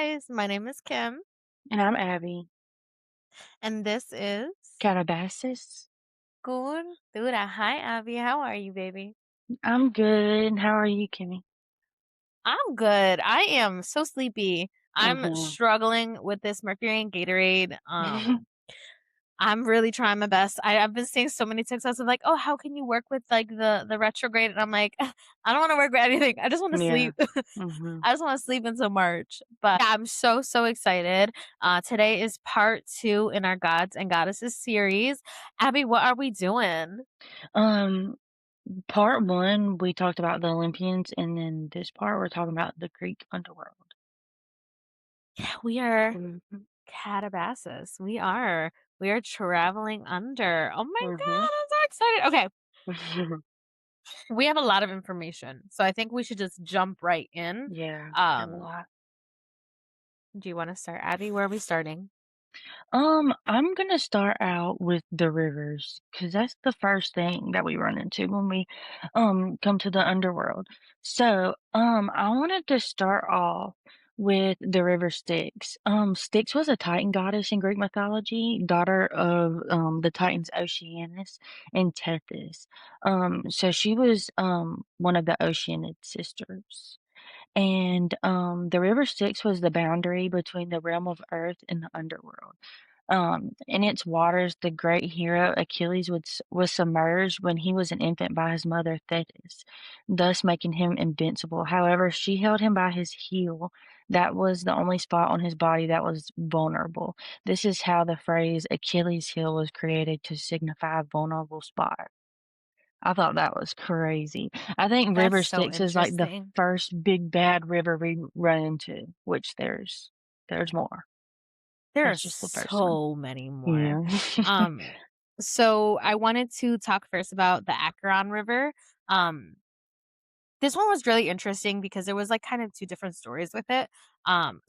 guys. My name is Kim, And I'm Abby. and this is Calabasas. Cultura. Hi, Abby. How are you, baby? I'm good. How are you, Kimmy? I'm good. I am so sleepy. I'm Mhm. struggling with this Mercury and Gatorade. I'm really trying my best. I've been seeing so many TikToks of like, oh, how can you work with like the retrograde? And I'm like, I don't want to work with anything. I just want to Yeah. sleep. Mhm. I just want to sleep until March. But yeah, I'm so excited. Today is part two in our Gods and Goddesses series. Abby, what are we doing? Um, Part one, we talked about the Olympians, and then this part, we're talking about the Greek underworld. Yeah, we are Mhm. Calabasas. We are traveling under. Oh my Mhm. god, I'm so excited. Okay, we have a lot of information, so I think we should just jump right in. Yeah, we have a Um, lot. do you want to start, Abby? Where are we starting? I'm gonna start out with the rivers, cause that's the first thing that we run into when we, come to the underworld. So, I wanted to start off with the river Styx. Styx was a Titan goddess in Greek mythology, daughter of, the Titans Oceanus and Tethys. So she was, one of the Oceanid sisters. And the river Styx was the boundary between the realm of earth and the underworld. In its waters, the great hero Achilles was submerged when he was an infant by his mother Thetis, thus making him invincible. However, she held him by his heel. That was the only spot on his body that was vulnerable. This is how the phrase Achilles' heel was created to signify a vulnerable spot. I thought that was crazy. I think That's River so Styx is like the interesting. first big bad river we run into, which there's more. There are That's just the first one. so many more. Yeah. Um, so I wanted to talk first about the Acheron River. Um, This one was really interesting because there was, like, kind of 2 different stories with it.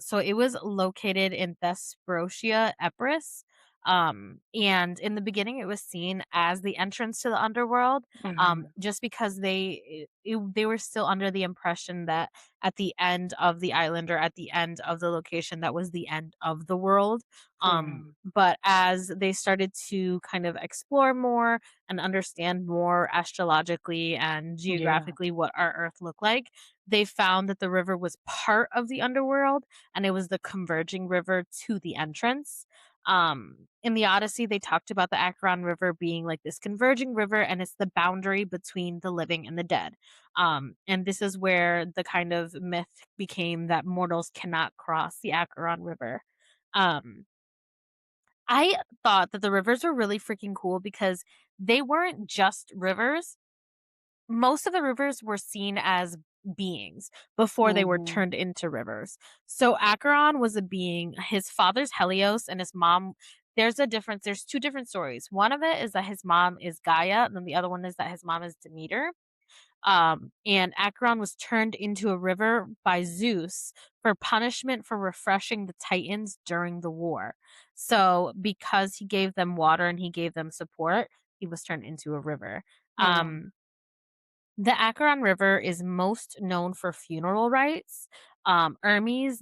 So it was located in Thesprotia, Epirus, and in the beginning, it was seen as the entrance to the underworld, Mhm. just because they were still under the impression that at the end of the island or at the end of the location, that was the end of the world. Yeah. But as they started to kind of explore more and understand more astrologically and Yeah. geographically what our Earth looked like, they found that the river was part of the underworld and it was the converging river to the entrance. In the Odyssey, they talked about the Acheron River being like this converging river and it's the boundary between the living and the dead. And this is where the kind of myth became that mortals cannot cross the Acheron River. Um, I thought that the rivers were really freaking cool because they weren't just rivers. Most of the rivers were seen as beings before they were Mhm. turned into rivers. So Acheron was a being, his father's Helios and his mom. There's a difference. There's two different stories. One of it is that his mom is Gaia, and then the other one is that his mom is Demeter. And Acheron was turned into a river by Zeus for punishment for refreshing the Titans during the war. So, because he gave them water and he gave them support, he was turned into a river. Yeah. Um, the Acheron River is most known for funeral rites. Hermes,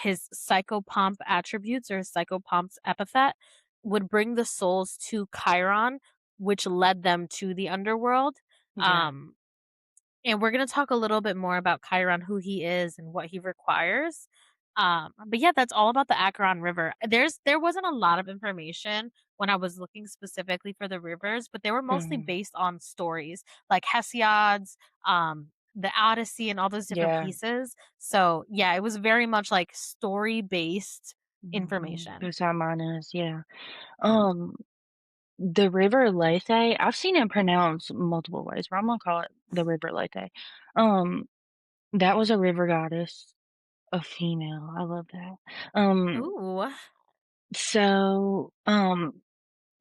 his psychopomp attributes or his psychopomp's epithet, would bring the souls to Chiron, which led them to the underworld. Yeah. Um, and we're gonna talk a little bit more about Chiron, who he is and what he requires. But yeah, that's all about the Acheron River. There wasn't a lot of information when I was looking specifically for the rivers, but they were mostly Mhm. based on stories like Hesiod's, the Odyssey, and all those different Yeah. pieces. So yeah, it was very much like story based Mhm. information. That's how mine is, yeah. Yeah. Um, the river Lethe, I've seen it pronounced multiple ways, but I'm gonna call it the river Lethe. Um, that was a river goddess, a female. I love that. Um, Ooh. so,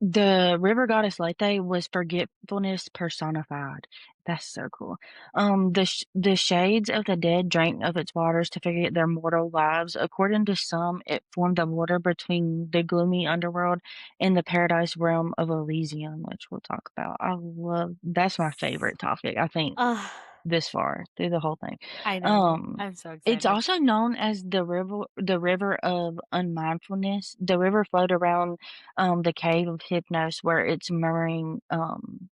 the river goddess Lethe was forgetfulness personified. That's so cool. The shades of the dead drank of its waters to forget their mortal lives. According to some, it formed a border between the gloomy underworld and the paradise realm of Elysium, which we'll talk about. I love that's my favorite topic. I think Ugh. this far through the whole thing. I know. Um, I'm so it's excited. also known as the river of unmindfulness. The river flowed around the cave of Hypnos where its murmuring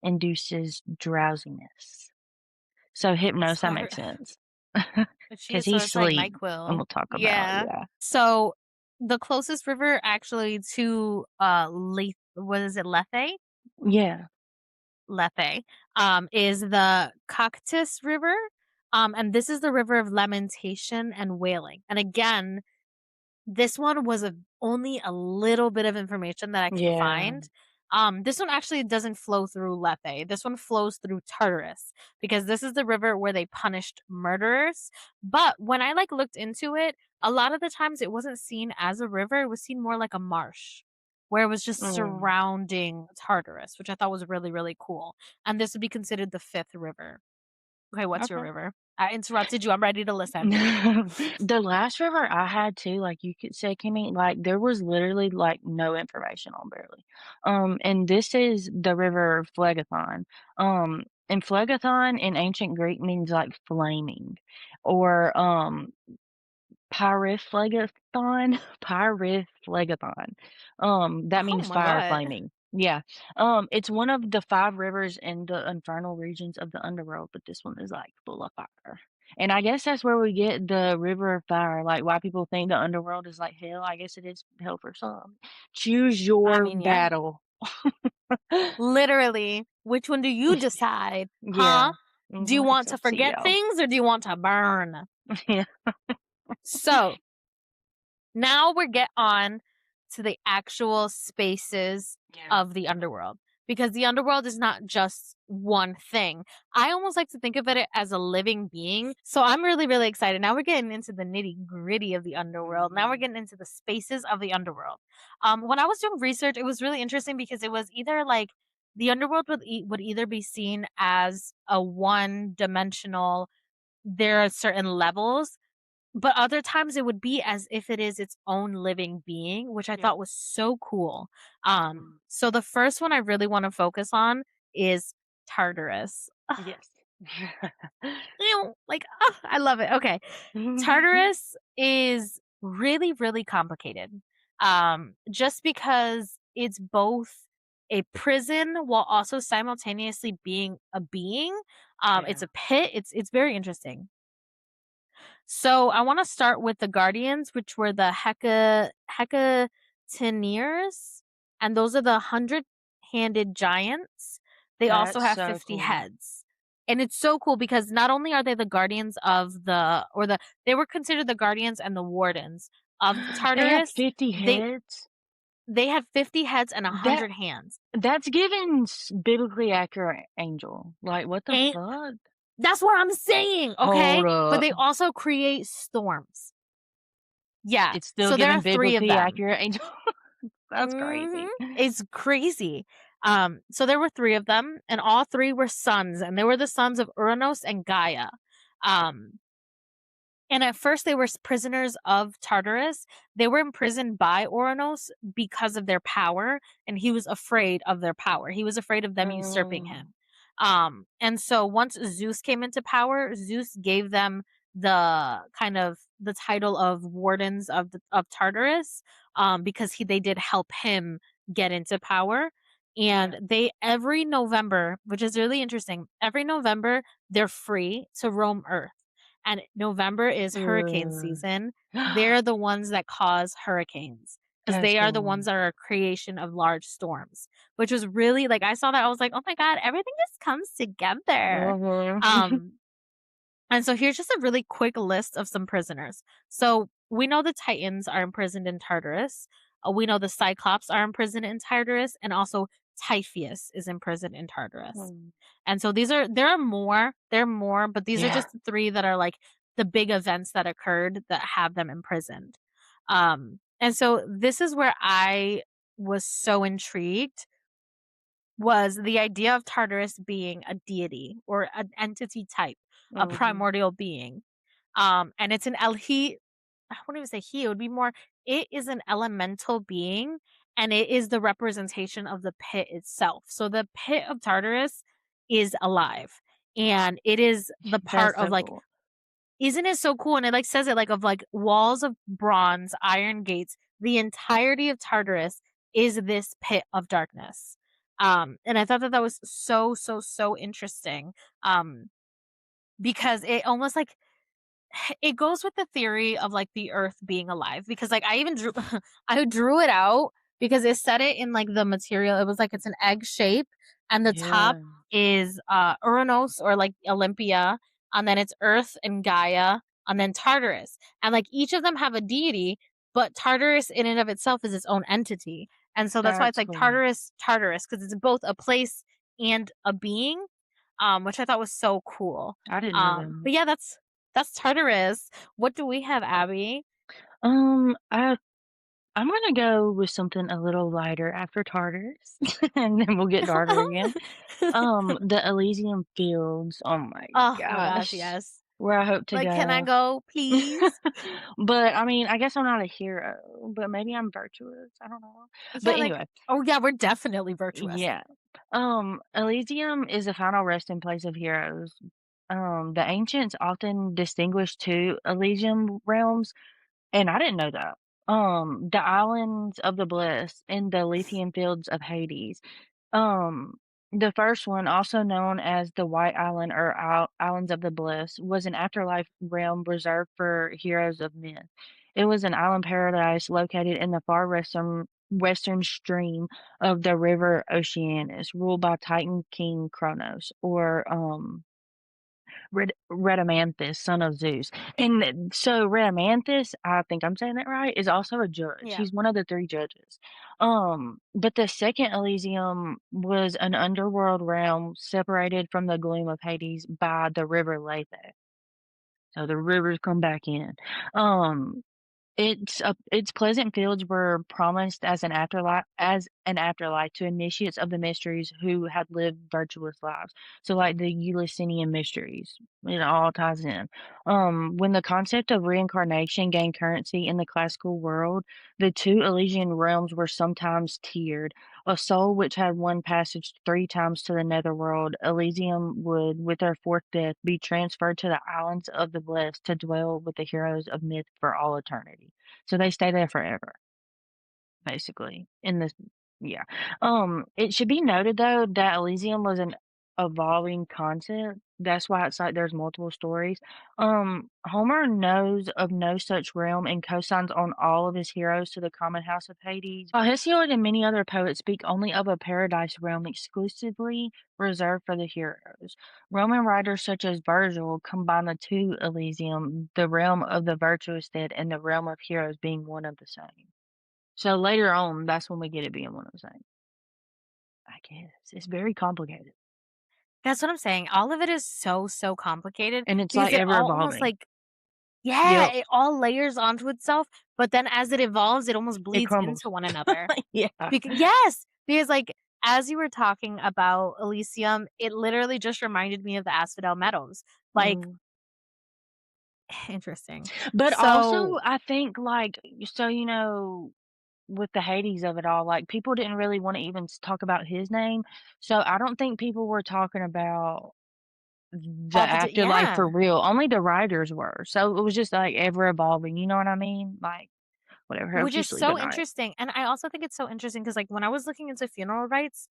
induces drowsiness. So Hypnos, that So makes sense. she Because so he's it's like sleep, and NyQuil. we'll talk about, Yeah. yeah. So the closest river actually to what is it, Lethe? Yeah, Lethe, is the Cactus River. And this is the river of lamentation and wailing. And again, this one was only a little bit of information that I can yeah. find. This one actually doesn't flow through Lethe. This one flows through Tartarus because this is the river where they punished murderers. But when I like looked into it, a lot of the times it wasn't seen as a river. It was seen more like a marsh where it was just Mm, surrounding Tartarus, which I thought was really, really cool. And this would be considered the fifth river. Okay, what's your okay. river? I interrupted you. I'm ready to listen. The last river I had too, like you could say, Kimmy, like there was literally like no information on barely. And this is the river Phlegathon. And Phlegathon in ancient Greek means like flaming, or Pyriphlegethon? Pyriphlegethon. That Oh means my fire god. flaming. Yeah. It's one of the 5 rivers in the infernal regions of the underworld, but this one is, like, full of fire. And I guess that's where we get the river of fire, like, why people think the underworld is like hell, I guess it is hell for some. Choose I your mean, yeah. battle. Literally, which one do you decide? Yeah. Huh? Do you Mhm, it's want to up to forget y'all. things or do you want to burn? Yeah. So now we get on to the actual spaces Yeah. of the underworld because the underworld is not just one thing. I almost like to think of it as a living being. So I'm really, really excited. Now we're getting into the nitty gritty of the underworld. Now we're Mhm. getting into the spaces of the underworld. When I was doing research, it was really interesting because it was either like the underworld would either be seen as a one dimensional, there are certain levels, but other times it would be as if it is its own living being, which I Yeah. thought was so cool. Mhm. So the first one I really want to focus on is Tartarus. Yes. Ew, like, oh, I love it. Okay. Tartarus is really, really complicated. Just because it's both a prison while also simultaneously being a being. Yeah. It's a pit. It's very interesting. So I want to start with the Guardians, which were the Hecatineers, and those are the hundred-handed giants. They also That's have so 50 cool. heads. And it's so cool because not only are they the guardians of they were considered the guardians and the wardens of They have Tartarus. 50 They heads? they had 50 heads and That 100 hands. that's giving biblically accurate angel. Like, what the Ain't fuck? That's what I'm saying, Hold okay? But up. they also create storms. Yeah. It's still So there giving are 3 of biblically them. accurate angel. That's Mhm. crazy. It's crazy. So there were 3 of them, and all 3 were sons, and they were the sons of Uranos and Gaia. Um, and at first, they were prisoners of Tartarus. They were imprisoned by Uranos because of their power, and he was afraid of their power. He was afraid of them usurping Mm, him. And so once Zeus came into power, Zeus gave them the title of wardens of Tartarus, because they did help him get into power. yeah. And they every November, which is really interesting, every November they're free to roam Earth, and November is hurricane Uh, season. They're the ones that cause hurricanes because that's they are the cool. ones that are a creation of large storms, which was really like I saw that I was like, "Oh my god, everything just comes together." Mhm. Um and so here's just a really quick list of some prisoners. So we know the Titans are imprisoned in Tartarus. We know the Cyclops are imprisoned in Tartarus, and also Typhoeus is imprisoned in Tartarus. Mm. And so there are more, but these are Yeah. just the 3 that are like the big events that occurred that have them imprisoned. And so this is where I was so intrigued, was the idea of Tartarus being a deity or an entity type, a Mhm. primordial being. And it's an I wouldn't even say he, it would be more, it is an elemental being, and it is the representation of the pit itself. So the pit of Tartarus is alive. and it is the part That's of so like, cool. isn't it so cool? And it like says it like of like walls of bronze, iron gates, the entirety of Tartarus is this pit of darkness. And I thought that that was so, so, so interesting. Um, because it almost like it goes with the theory of, like, the Earth being alive because, like, I even drew I drew it out because it said it in, like, the material. It was like it's an egg shape, and the top Yeah, is, Uranos or, like, Olympia, and then it's Earth and Gaia, and then Tartarus, and, like, each of them have a deity, but Tartarus in and of itself is its own entity, and so that's why it's that's like cool. Tartarus, Tartarus because it's both a place and a being, which I thought was so cool. I didn't know But that. yeah, that's Tartarus. What do we have, Abby? I I'm gonna go with something a little lighter after Tartarus, and then we'll get darker again. The Elysium Fields, oh my Oh my gosh, gosh, yes. where I hope to Like, "Can I go. go, please?" But, I mean, I guess I'm not a hero, but maybe I'm virtuous, I don't know. Yeah, But like, anyway, oh, yeah, we're definitely virtuous. yeah. Elysium is the final resting place of heroes. The ancients often distinguished 2 Elysium realms, and I didn't know that. The Islands of the Blessed and the Lithium Fields of Hades. Um, the first one, also known as the White Island or Islands of the Bliss, was an afterlife realm reserved for heroes of myth. It was an island paradise located in the far western stream of the river Oceanus, ruled by Titan King Kronos, or Rhadamanthus, son of Zeus. And so Rhadamanthus, I think I'm saying that right, is also a judge. Yeah. He's one of the 3 judges. But the second Elysium was an underworld realm separated from the gloom of Hades by the river Lethe. So the rivers come back in. Um, its pleasant fields were promised as an afterlife to initiates of the mysteries who had lived virtuous lives. So, like the Eleusinian mysteries, it all ties in. When the concept of reincarnation gained currency in the classical world, the 2 Elysian realms were sometimes tiered. A soul which had won passage 3 times to the netherworld, Elysium would, with their 4th death, be transferred to the islands of the blessed to dwell with the heroes of myth for all eternity. So they stay there forever, basically, in this yeah. It should be noted, though, that Elysium was an evolving concept. That's why it's like there's multiple stories. Homer knows of no such realm and cosigns on all of his heroes to the common house of Hades, while Hesiod and many other poets speak only of a paradise realm exclusively reserved for the heroes. Roman writers such as Virgil combine the 2 Elysium, the realm of the virtuous dead and the realm of heroes being one of the same. So later on, that's when we get it being one of the same. I guess. It's very complicated, That's what I'm saying. All of it is so, so complicated and it's, because like, it ever all almost, evolving. like yeah, Yep. it all layers onto itself, but then as it evolves, it almost It bleeds into crumbles. one another. Yeah. Yes, because, like, as you were talking about Elysium, it literally just reminded me of the Asphodel Meadows. Like, Mm. interesting. But also, So I think, like, so, with the Hades of it all, like, people didn't really wanna even talk about his name, so I don't think people were talking about the all the afterlife for yeah. real. Only the writers were, so it was just, like, ever evolving, you know what I mean? Like, whatever, hope Which you is sleep at so night. interesting, and I also think it's so interesting because, like, when I was looking into funeral rites,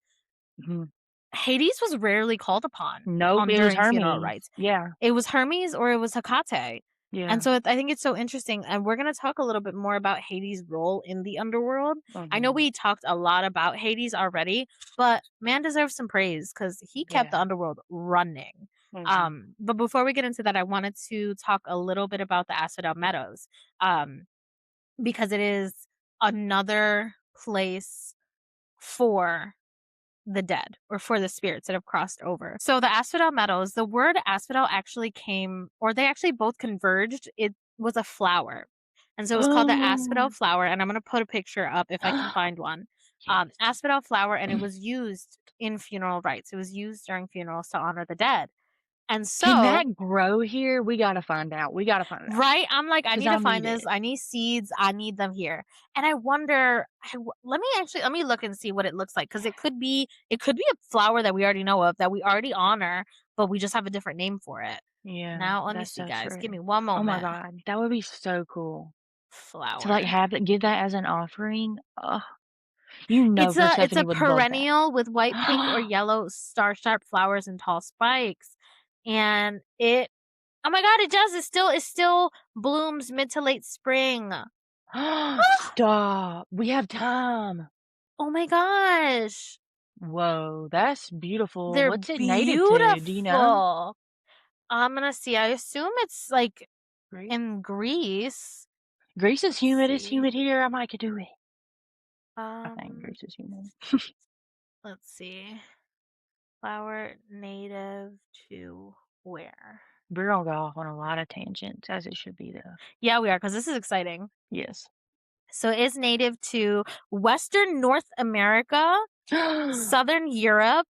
Mhm. Hades was rarely called upon, Nope, it was during funeral Hermes. rites. Yeah, It was Hermes or it was Hecate, and yeah. so I think it's so interesting, and we're gonna talk a little bit more about Hades' role in the underworld. I know Mhm. we talked a lot about Hades already, but man deserves some praise because he kept the Yeah. underworld running. Mhm. But before we get into that, I wanted to talk a little bit about the Asphodel Meadows, um, because it is another place for the dead or for the spirits that have crossed over. So the Asphodel Meadows, the word asphodel actually came, or they actually both converged. It was a flower. And so it was called the asphodel Oh. flower. And I'm going to put a picture up if I can find one. Yes. Asphodel flower, and it was used in funeral rites. It was used during funerals to honor the dead. And Can so that grow here? We gotta find out. We gotta find it out right? I'm like, "I because need to I find need this. it. I need seeds. I need them here." And I wonder let me look and see what it looks like because it could be a flower that we already know of, that we already honor, but we just have a different name for it. Yeah, Now, let me that's see, so guys. Give true. me one Oh my moment. god, that would be so cool to, like, Flower. have that give that as an offering. You know It's a Persephone would love that. perennial with white, pink, or yellow star-shaped flowers and tall spikes. And it oh my god, it does. It still blooms mid to late spring. Stop. We have time. Oh my gosh. Whoa, that's beautiful. They're What's it native to? Do you know? beautiful. I'm gonna see. I assume it's like Greece? in Greece. Greece is Let's humid. It's see. humid here. I might could do it. I think Um, Greece is humid. let's see. Flower native to where? We're gonna go off on a lot of tangents, as it should be, though. Yeah, we are, because this is exciting. Yes. So it is native to Western North America, Southern Europe,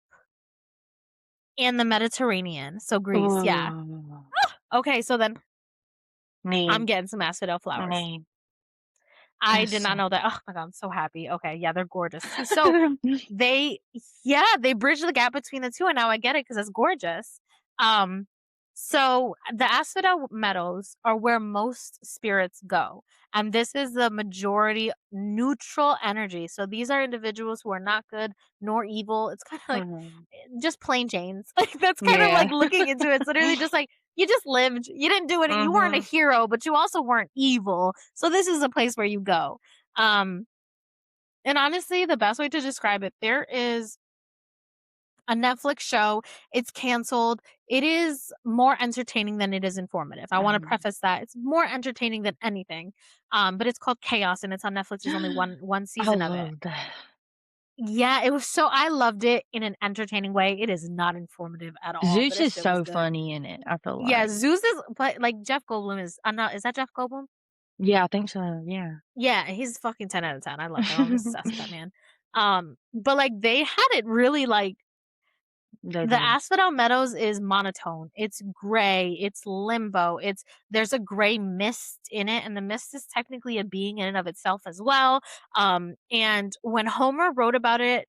and the Mediterranean. So Greece, yeah. Ooh, Okay, so then I'm need, getting some asphodel flowers. need. I That's did so not know that. Oh my god, I'm so happy. Okay, yeah, they're gorgeous. So they yeah, they bridge the gap between the 2, and now I get it because it's gorgeous. Um, so the asphodel meadows are where most spirits go, and this is the majority neutral energy. So these are individuals who are not good nor evil. It's kinda like, Mhm. just plain Janes. Like, that's kind of Yeah. like looking into it. It's literally just like, you just lived, you didn't do any you weren't a Mhm. hero, but you also weren't evil. So this is a place where you go. Um and honestly, the best way to describe it, there is a Netflix show. It's canceled. It is more entertaining than it is informative. I want to Mhm. preface that. It's more entertaining than anything. But it's called Chaos and it's on Netflix. There's only one I season of it. love that. Yeah, it was so I loved it in an entertaining way. It is not informative at all, but Zeus it is still was so good. funny in it, I feel Yeah, like. Zeus is but like Jeff Goldblum is I'm not is that Jeff Goldblum? Yeah, I think so, yeah. Yeah, he's fucking 10 out of 10. I love him. I'm obsessed with that man. But like they had it really like They the did. Asphodel Meadows is monotone. It's gray, it's limbo, it's there's a gray mist in it, and the mist is technically a being in and of itself as well. And when Homer wrote about it,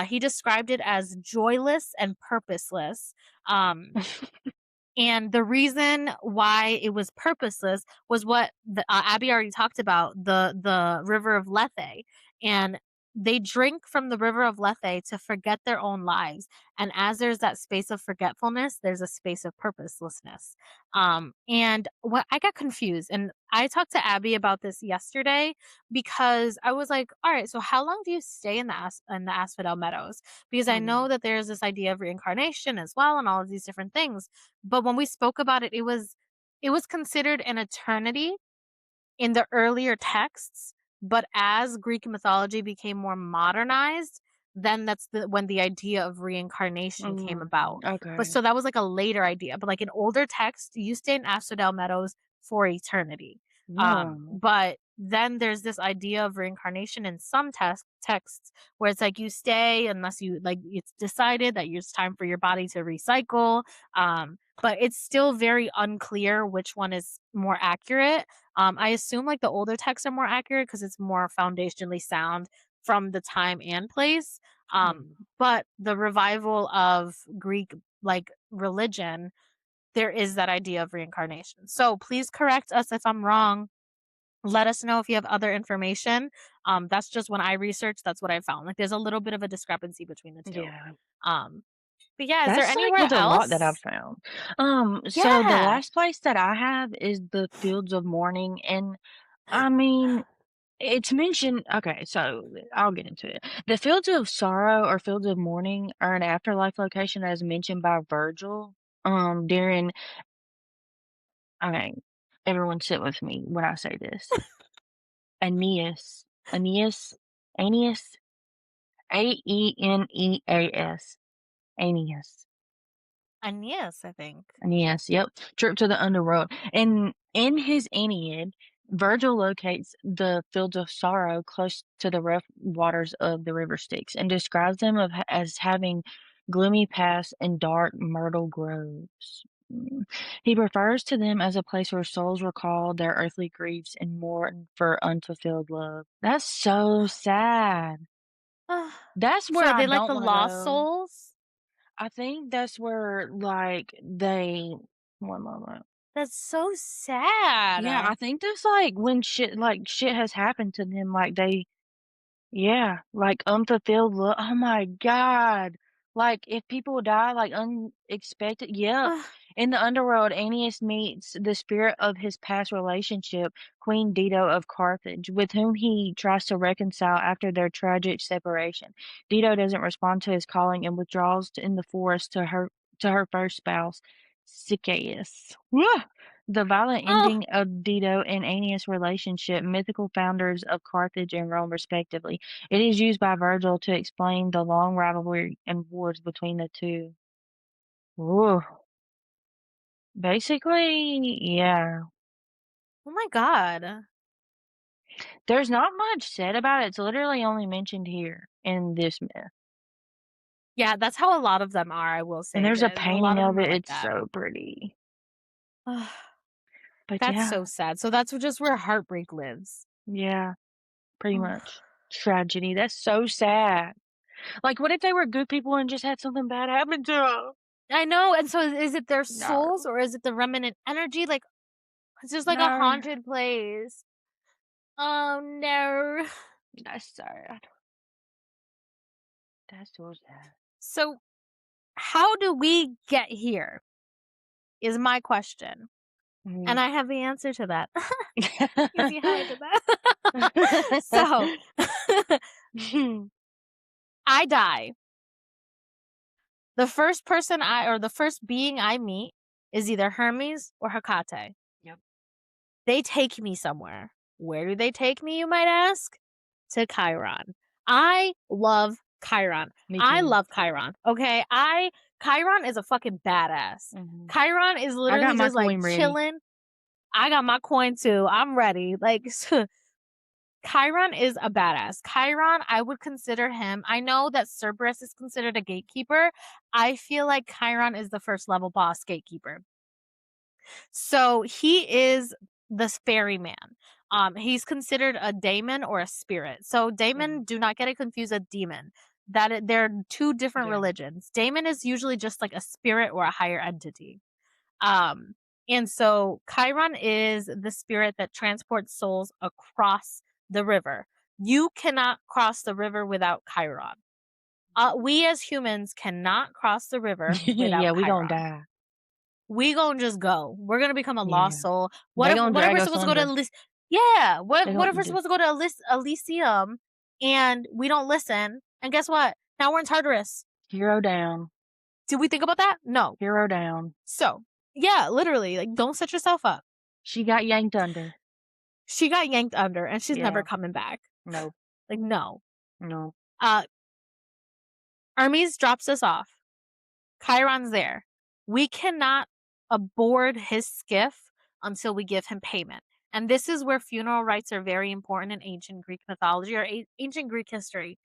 he described it as joyless and purposeless. Um, and the reason why it was purposeless was what Abby already talked about, the river of Lethe. And they drink from the river of Lethe to forget their own lives. And as there's that space of forgetfulness, there's a space of purposelessness. And what I got confused, and I talked to Abby about this yesterday because I was like, all right, so how long do you stay in in the Asphodel Meadows? Because I know Mhm. that there's this idea of reincarnation as well and all of these different things, but when we spoke about it, it was considered an eternity in the earlier texts, but as Greek mythology became more modernized, then that's when the idea of reincarnation came about. But Okay. so that was like a later idea. But like in older texts, you stay in Asphodel Meadows for eternity. No. But then there's this idea of reincarnation in some texts where it's like you stay unless you like it's decided that it's time for your body to recycle. But it's still very unclear which one is more accurate. I assume like the older texts are more accurate because it's more foundationally sound from the time and place. Mhm. But the revival of Greek like religion, there is that idea of reincarnation. So please correct us if I'm wrong. Let us know if you have other information. That's just when I researched, that's what I found. Like there's a little bit of a discrepancy between the two. Yeah. Um, but yeah, is there That's, like, anywhere with a lot that I've else? found. So the Yeah. last place that I have is the Fields of Mourning, and, I mean, it's mentioned okay, so I'll get into it. The Fields of Sorrow or Fields of Mourning are an afterlife location as mentioned by Virgil, during okay, everyone sit with me when I say this. Aeneas, Aeneas, Aeneas, Aeneas, Aeneas. Aeneas, I think. Yes, yep. Trip to the underworld. And in his Aeneid, Virgil locates the fields of sorrow close to the rough waters of the river Styx and describes them as having gloomy paths, and dark myrtle groves. Mm. He refers to them as a place where souls recall their earthly griefs and mourn for unfulfilled love. That's so sad. That's So where are I they like don't the want to lost go. souls? I think that's where, like, they one moment. That's so Yeah, I sad. think that's, like, when shit has happened to them, like, they yeah, like, unfulfilled lo oh my god. Like, if people die, like, unexpected yep. Ugh, In the underworld, Aeneas meets the spirit of his past relationship, Queen Dido of Carthage, with whom he tries to reconcile after their tragic separation. Dido doesn't respond to his calling and withdraws in the forest to her first spouse, Sychaeus. Woo! The violent ugh. ending of Dido and Aeneas' relationship, mythical founders of Carthage and Rome respectively. It is used by Virgil to explain the long rivalry and wars between the two. Ooh. Basically, yeah. Oh my god. There's not much said about it. It's literally only mentioned here in this myth. Yeah, that's how a lot of them are, I will And say. there's a A lot painting of of them are it. like It's that. so pretty. Ugh, But that's yeah, so sad. So that's just where heartbreak lives. yeah, pretty Ugh. much. Tragedy. That's so sad. Like, what if they were good people and just had something bad happen to them? I know, and so is it their No, souls or is it the remnant energy? Like, it's just like a no, haunted place. Oh no. that's sad. That's so sad. So, how do we get here? Is my question. Mhm. And I have the answer to that. You see how I did that? So, I die. The first person I or the first being I meet is either Hermes or Hecate. Yep. They take me somewhere. Where do they take me, you might ask? To Chiron. I love Chiron. Me I too. love Chiron. Okay. Chiron is a fucking badass. Mhm. Chiron is I got literally my just like coin ready. chilling. I got my coin too. I'm ready. Like Chiron is a badass. Chiron, I would consider him. I know that Cerberus is considered a gatekeeper. I feel like Chiron is the first level boss gatekeeper. So he is this ferryman. He's considered a daemon or a spirit. So Mhm. daemon, do not get it confused with demon. They're two different Yeah. religions. Daemon is usually just like a spirit or a higher entity. Um, and so Chiron is the spirit that transports souls across the river. You cannot cross the river without Chiron. We as humans cannot cross the river without Yeah, we gonna Chiron. die. We gonna just go. We're gonna become a lost Yeah. soul. They gonna What if drag we're us supposed to go to under. Yeah, They what if gon' we're d supposed to go to Elysium and we don't listen? And guess what? Now we're in Tartarus. hero down, Did we think about that? No. hero down. So, yeah, literally, like don't set yourself up. She got yanked under. She got yanked under and she's never Yeah. coming back. No, Like no. no. Uh Hermes drops us off. Chiron's there. We cannot aboard his skiff until we give him payment. And this is where funeral rites are very important in ancient Greek mythology or ancient Greek history.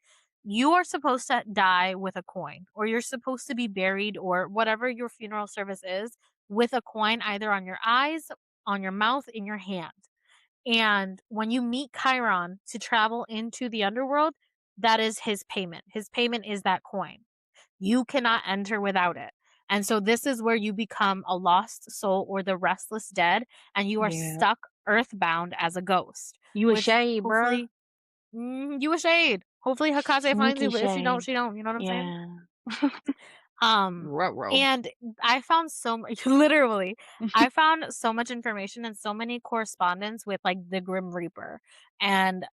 You are supposed to die with a coin, or you're supposed to be buried, or whatever your funeral service is, with a coin either on your eyes, on your mouth, in your hand. And when you meet Chiron to travel into the underworld, that is his payment. His payment is that coin. You cannot enter without it. And so this is where you become a lost soul or the restless dead, and you are Yeah. stuck earthbound as a ghost, You a which shade, bruh. hopefully you a shade. Hopefully Hakaze finds Sneaky you, but if she don't, shade. she don't. You know what I'm saying? Yeah. Um, Ruh-roh. and I found so much, literally, I found so much information and so many correspondence with like the Grim Reaper. And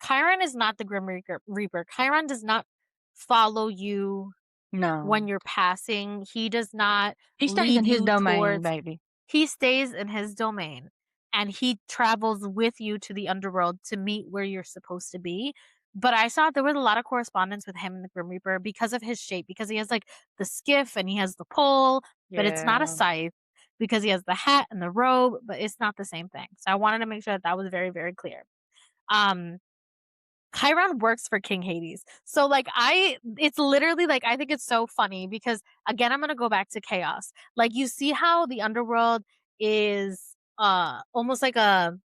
Chiron is not the Grim Reaper. Chiron does not follow you when No. you're passing. He does not He stays in lead his you domain, towards baby. he stays in his domain and he travels with you to the underworld to meet where you're supposed to be. But I saw there was a lot of correspondence with him and the Grim Reaper because of his shape, because he has like the skiff and he has the pole, but it's not a Yeah. scythe because he has the hat and the robe, but it's not the same thing. So I wanted to make sure that that was very, very clear. Um, Chiron works for King Hades. So like I it's literally like I think it's so funny because again I'm going to go back to chaos. Like you see how the underworld is almost like a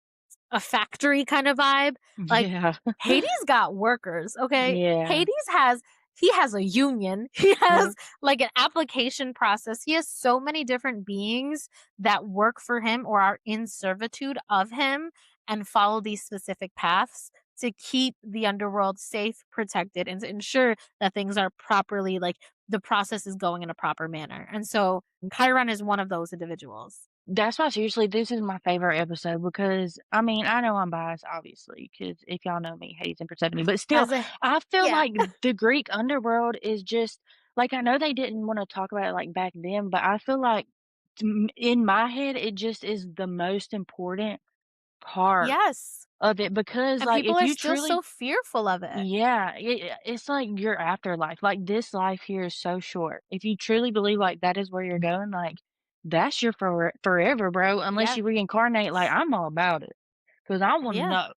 factory kind of vibe. Like Yeah. Hades got workers, okay? Yeah. Hades has he has a union. He has Yep. like an application process. He has so many different beings that work for him or are in servitude of him and follow these specific paths to keep the underworld safe, protected, and to ensure that things are properly like the process is going in a proper manner. And so Chiron is one of those individuals. That's why seriously, this is my favorite episode because, I mean, I know I'm biased, obviously, because if y'all know me, Hades and Persephone, but still, As a I feel yeah. like the Greek underworld is just like, I know they didn't wanna talk about it, like, back then, but I feel like in my head, it just is the most important part Yes. of it because, And like, people if are you still truly so fearful of it. yeah, it's like your afterlife. Like, this life here is so short. If you truly believe, like, that is where you're going, like, that's your forever, bro, unless Yeah. you reincarnate, like, I'm all about it because I wanna Yeah. know.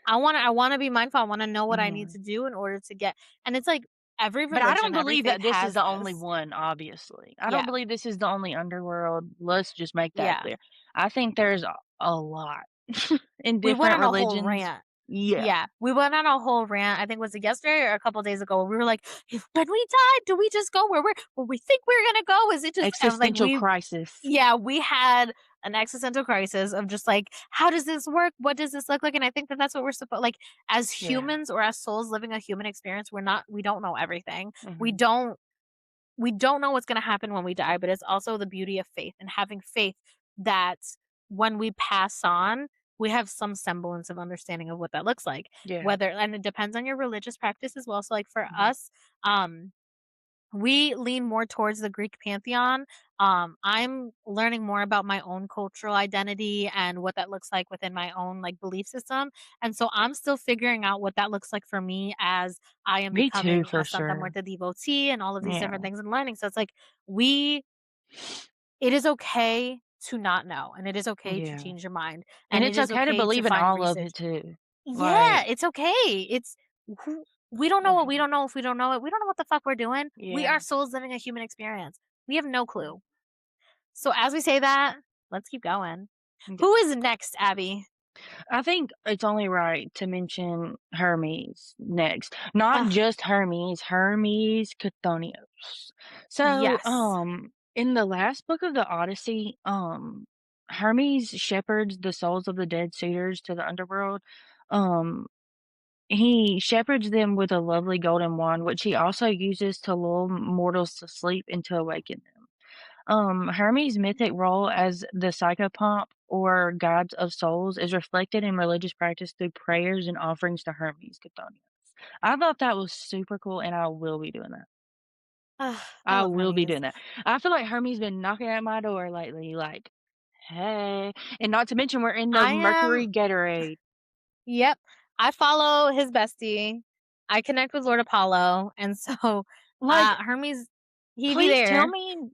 I wanna be mindful. I wanna know what I need Mhm. to do in order to get and it's like every But I religion, don't every believe faith that this is has the only this. one, obviously. I don't Yeah. believe this is the only underworld. Let's just make that Yeah. clear. I think there's a lot in We went different on a whole religions. rant. Yeah. Yeah. We went on a whole rant. I think was it yesterday or a couple days ago? We were like, "If when we die, do we just go where we think we're gonna go? Is it just?" And like Existential crisis. yeah, we had an existential crisis of just like, how does this work? What does this look like? And I think that that's what we're supposed like as Yeah. humans or as souls living a human experience. We don't know everything. We Mhm. don't we don't know what's going to happen when we die, but it's also the beauty of faith and having faith that when we pass on, we have some semblance of understanding of what that looks like. Yeah. Whether and it depends on your religious practice as well. So like for Mhm. us, we lean more towards the Greek pantheon. I'm learning more about my own cultural identity and what that looks like within my own like belief system. And so I'm still figuring out what that looks like for me as I am Me too, becoming for a Santa sure. Muerte devotee and all of these different Yeah. things and learning. So it's like we it is okay to not know and it is okay to Yeah. change your mind And and it it's is okay to okay to believe in find all of research. it too. Yeah, Like, it's okay. It's who we don't know what we mhm, don't know if we don't know it. We don't know what the fuck we're doing. We are yeah. souls living a human experience. We have no clue. So as we say that, let's keep going. Yeah. Who is next, Abby? I think it's only right to mention Hermes next. Not Ugh, just Hermes, Hermes Chthonios. So, yes. in the last book of the Odyssey, Hermes shepherds the souls of the dead suitors to the underworld. Um, he shepherds them with a lovely golden wand, which he also uses to lull mortals to sleep and to awaken them. Hermes' mythic role as the psychopomp or gods of souls is reflected in religious practice through prayers and offerings to Hermes Chthonius. I thought that was super cool, and I will be doing that. Ugh, I I love will be Hermes. doing that. I feel like Hermes been knocking at my door lately, like, hey, and not to mention we're in the I am Mercury Gatorade. yep. I follow his bestie. I connect with Lord Apollo. And so Like, Hermes he be there.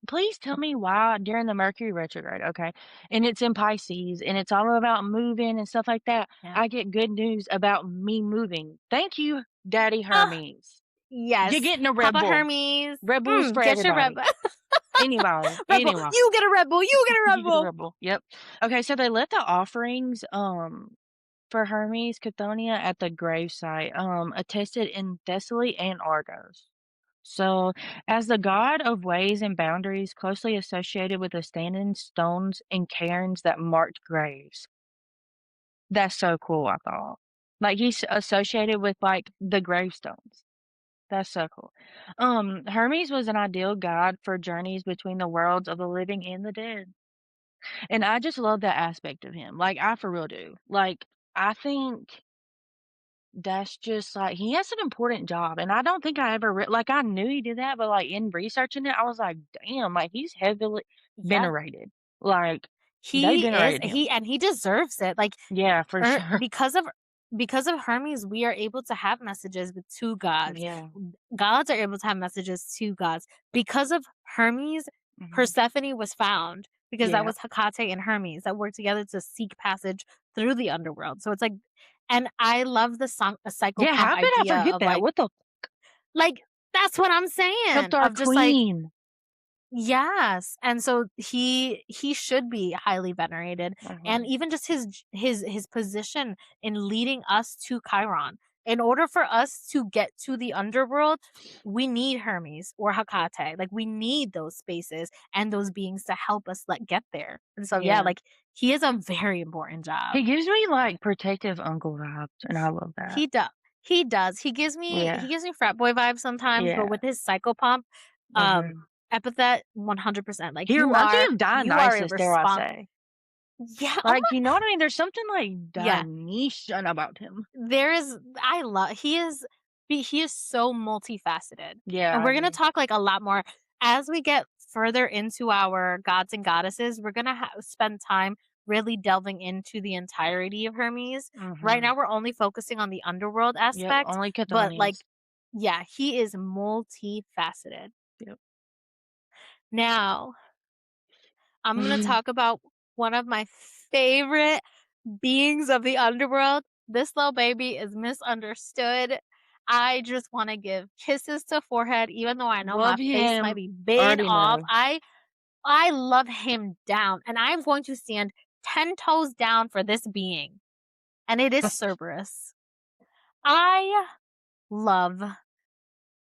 please tell me why during the Mercury retrograde, okay, and it's in Pisces, and it's all about moving and stuff like that, Yeah. I get good news about me moving. Thank you, Daddy Oh, Hermes. You're yes. getting a Red Papa Bull. Hermes. Red Bulls for Get your Red everybody. Bull. Anybody, Red Bull. anyone. You get a Red Bull. You get a Red You get a Bull. Red Bull. Yep. Okay, so they let the offerings, for Hermes Cathonia at the gravesite, attested in Thessaly and Argos. So, as the god of ways and boundaries closely associated with the standing stones and cairns that marked graves. That's so cool, I thought. Like he's associated with like the gravestones. That's so cool. Hermes was an ideal guide for journeys between the worlds of the living and the dead. And I just love that aspect of him. Like I for real do. Like I think that's just like he has an important job, and I don't think I ever like, I knew he did that, but, like, in researching it, I was like, "Damn," like, he's heavily Yeah. venerated. Like, they He is venerated him. he deserves it. Like Yeah, for Er, sure. because of Hermes, we are able to have messages with 2 gods. Yeah. Gods are able to have messages to gods. Because of Hermes, Mhm. Persephone was found because that Yeah. was Hecate and Hermes that worked together to seek passage through the underworld. So it's like And I love the song a Yeah, psychopomp how did I idea forget of, that? like What the like, that's what I'm helped saying, our of just, like queen? yes, and so he should be highly venerated, and Uh-huh. even just his position in leading us to Chiron. In order for us to get to the underworld, we need Hermes or Hecate, like, we need those spaces and those beings to help us, like, get there, and so, yeah, Yeah. like, he is a very important He job. gives me, like, protective uncle vibes, and I love that. He does. He does. Yeah. He gives me frat boy vibes sometimes, but Yeah. with his psychopomp, um, Mhm. epithet, 100%. Like, He reminds me of you are a Dionysus, dare I respons say. yeah, oh Like, my you know what I mean? There's something, like, yeah. Dionysian about him. There is I love he is so multifaceted, Yeah, and I we're gonna agree. talk, like, a lot more as we get further into our gods and goddesses, we're gonna spend time really delving into the entirety of Hermes. Right Mhm. now, we're only focusing on the underworld Yep, aspect, only but, like Chthonians. yeah, he is multifaceted. Yep. Now, I'm gonna talk about one of my favorite beings of the underworld. This little baby is misunderstood. I just wanna give kisses to forehead, even though I know Love my face might him. be big Already off. know. I love him down, and I'm going to stand 10 toes down for this being, and it is Cerberus. I love,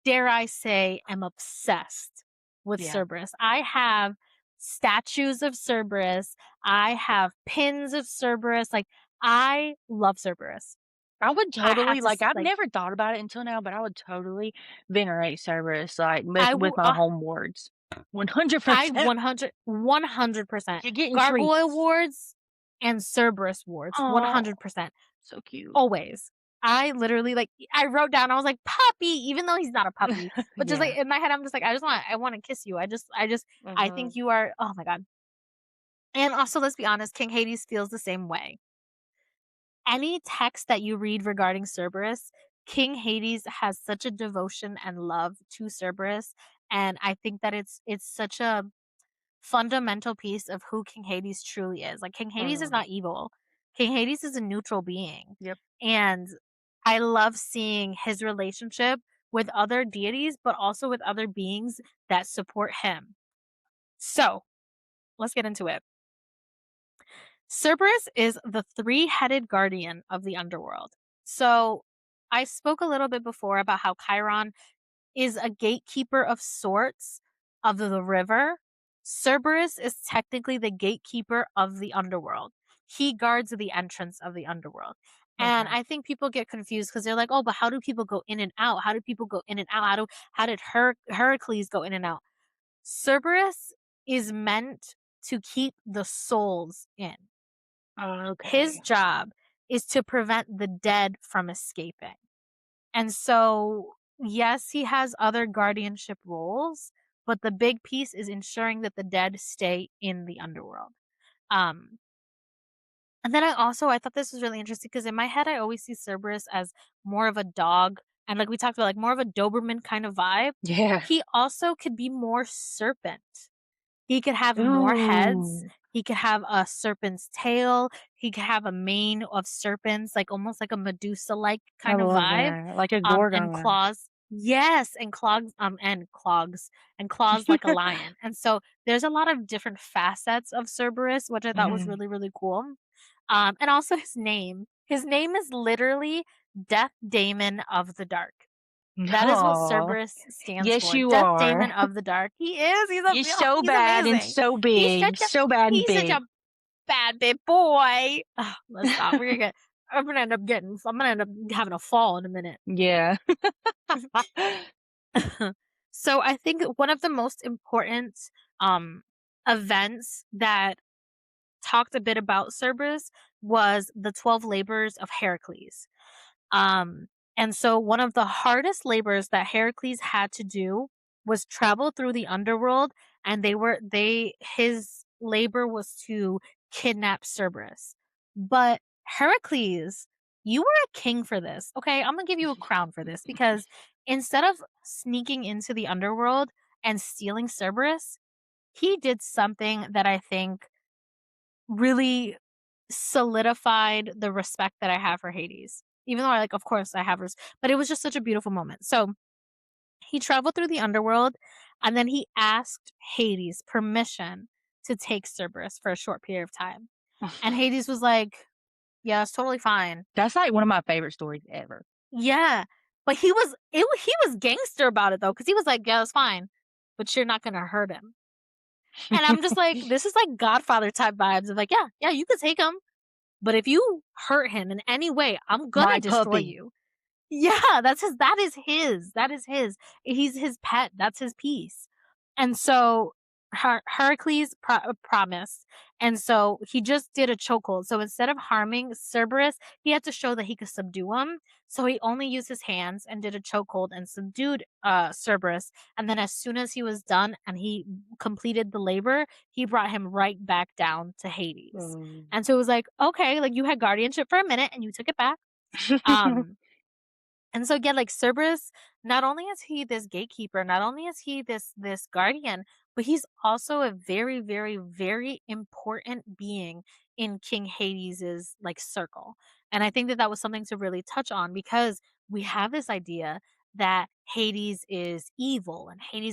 dare I say, am obsessed with Yeah. Cerberus. I have statues of Cerberus. I have pins of Cerberus. Like, I love Cerberus. I would I have totally to like, I've like, never thought about it until now, but I would totally venerate Cerberus, like, I with my home wards. I 100%. 100% You're getting Gargoyle treats. wards and Cerberus wards, Oh, 100%. so cute. Always. I literally, like I wrote down, I was like, "Puppy," even though he's not a puppy, but just, like, Yeah. in my head, I'm just like, I wanna kiss you. I think Mhm. you are oh my god. And also, let's be honest, King Hades feels the same way. Any text that you read regarding Cerberus, King Hades has such a devotion and love to Cerberus, and I think that it's such a fundamental piece of who King Hades truly is. Like, King Hades is Mhm. not evil. King Hades is a neutral being. Yep. And I love seeing his relationship with other deities, but also with other beings that support him. So, let's get into it. Cerberus is the three-headed guardian of the underworld. So, I spoke a little bit before about how Chiron is a gatekeeper of sorts of the river. Cerberus is technically the gatekeeper of the underworld. He guards the entrance of the underworld. And Okay. I think people get confused because they're like, "Oh, but how do people go in and out? How do people go in and out? How did Heracles go in and out?" Cerberus is meant to keep the souls in. His Okay. job is to prevent the dead from escaping. And so, yes, he has other guardianship roles, but the big piece is ensuring that the dead stay in the underworld. Um, and then I thought this was really interesting because in my head I always see Cerberus as more of a dog, and like we talked about, like more of a Doberman kind of vibe. Yeah. He also could be more serpent. He could have more heads. Ooh, He could have a serpent's tail. He could have a mane of serpents, like almost like a Medusa-like I kind of love vibe. that. Like a And Gorgon. claws. Yes, and claws like a lion. And so there's a lot of different facets of Cerberus, which I thought was Mhm. really, really cool. And also his name. His name is literally Death Daemon of the Dark. That is what Aw. Cerberus stands Yes, for. you Death are. Daemon of the Dark. He is. You're so He's bad and amazing. so He's big, such a so bad and he's such big. a bad bit boy. Ugh, let's stop. I'm gonna end up having a fall in a minute. Yeah. So I think one of the most important um events that talked a bit about Cerberus was the 12 labors of Heracles. Um, and so one of the hardest labors that Heracles had to do was travel through the underworld, and his labor was to kidnap Cerberus. But Heracles, you were a king for this. Okay, I'm gonna give you a crown for this because instead of sneaking into the underworld and stealing Cerberus, he did something that I think really solidified the respect that I have for Hades. Even though I like, of course, I have but it was just such a beautiful moment. So he traveled through the underworld, and then he asked Hades permission to take Cerberus for a short period of time. And Hades was like, "Yeah, it's totally fine." That's, like, one of my favorite stories ever. Yeah, but he was gangster about it though, because he was like, "Yeah, it's fine, but you're not gonna hurt him." And I'm just like, this is like Godfather type vibes of like, "Yeah, yeah, you could take him, but if you hurt him in any way, I'm gonna My destroy puppy. you." Yeah, that is his. He's his pet, that's his piece. And so Heracles promised, and so he just did a chokehold. So instead of harming Cerberus, he had to show that he could subdue him. So he only used his hands and did a chokehold and subdued Cerberus. And then as soon as he was done and he completed the labor, he brought him right back down to Hades. Mm. And so it was like, okay, like you had guardianship for a minute and you took it back. Um and so yeah, like Cerberus, not only is he this gatekeeper, not only is he this guardian, but he's also a very, very, very important being in King Hades's like circle. And I think that that was something to really touch on because we have this idea that Hades is evil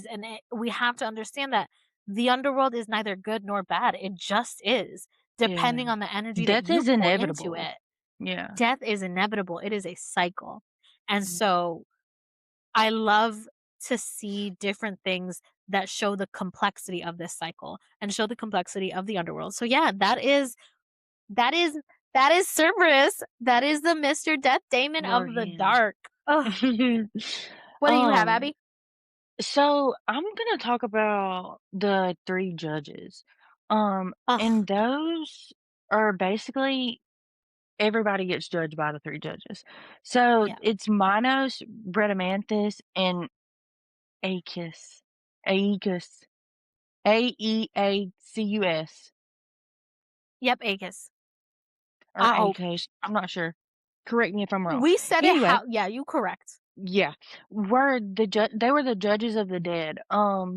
and we have to understand that the underworld is neither good nor bad. It just is, Yeah. depending on the energy that Death you is pour into inevitable. it. Yeah. Death is inevitable. It is a cycle. And Mm. so I love to see different things that show the complexity of this cycle and show the complexity of the underworld. So yeah, that is that is Cerberus. That is the Mr. Death Daemon Poor of the him. dark. Ugh. What do you have, Um, Abby? so I'm gonna talk about the 3 judges. And Ugh. those are basically everybody gets judged by the 3 judges. So Yeah. it's Minos, Bretamanthus, and Aeacus. Aeacus. Aeacus Yep, Aegis. or I hope. Aeacus. I'm not sure. Correct me if I'm wrong. We said it Anyway, how yeah, you correct. yeah, they were the judges of the dead.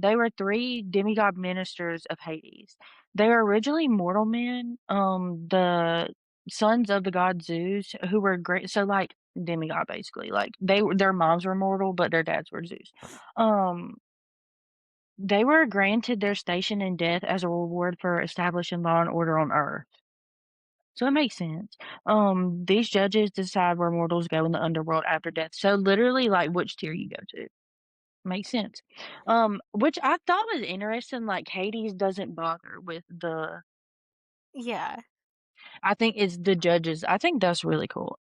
They were 3 demigod ministers of Hades. They were originally mortal men, the sons of the god Zeus, who were great so, like, demigod, basically, like, their moms were mortal, but their dads were Zeus. Um, they were granted their station in death as a reward for establishing law and order on Earth. So it makes sense. These judges decide where mortals go in the underworld after death. So literally, like, which tier you go to. Makes sense. Which I thought was interesting, like, Hades doesn't bother with the Yeah. I think it's the judges. I think that's really cool.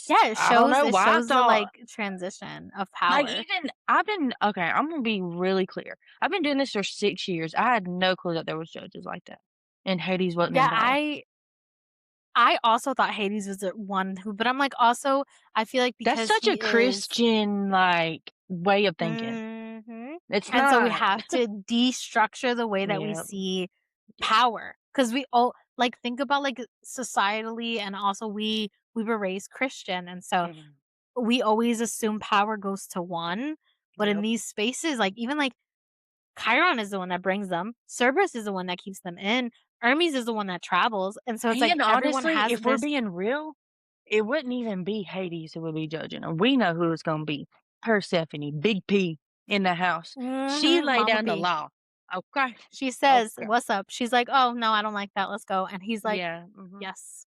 Yeah, I don't know it why I shows the thought like transition of like, power. even I've been okay, I'm gonna be really clear. I've been doing this for 6 years. I had no clue that there was judges like that, and Hades wasn't Yeah, involved. I also thought Hades was the one who but I'm like also I feel like That's because such a he is Christian, like, way of thinking. mhm, It's and so we not. have to destructure the way that we Yeah, see yeah. power because we all like think about like societally and also we were raised Christian and so Mhm. we always assume power goes to one, but in Yep. these spaces like even like Chiron is the one that brings them, Cerberus is the one that keeps them in, Hermes is the one that travels, and so it's like And everyone honestly, has if we're this being real, it wouldn't even be Hades who would be judging her. We know who it's gonna be. Persephone, Big P in the house. She mhm, lay Mama down the P. law. Okay. She says, Okay. "What's up?" She's like, "Oh, no, I don't like that. Let's go." And he's like, Yeah. Mhm. "Yes.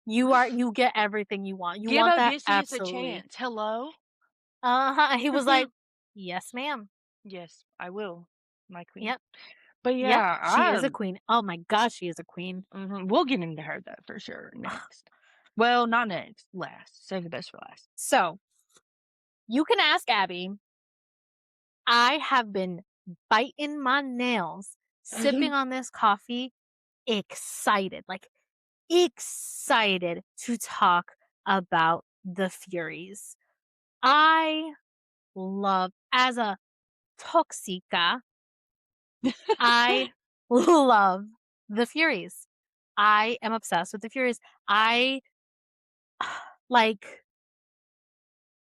You get everything you want. You Give want that? Odysseus a Absolutely." chance. Hello? Uh-huh. And he was like, "Yes, ma'am. Yes, I will, my queen. Yep. But Yep. yeah, She is a queen. Oh my gosh, she is a queen." we'll get into her though for sure next. Well, not next, last. Save the best for last. So, you can ask Abby. I have been biting my nails, sipping on this coffee, excited, like excited to talk about the Furies. I love as a toxica, I love the Furies. I am obsessed with the Furies. I like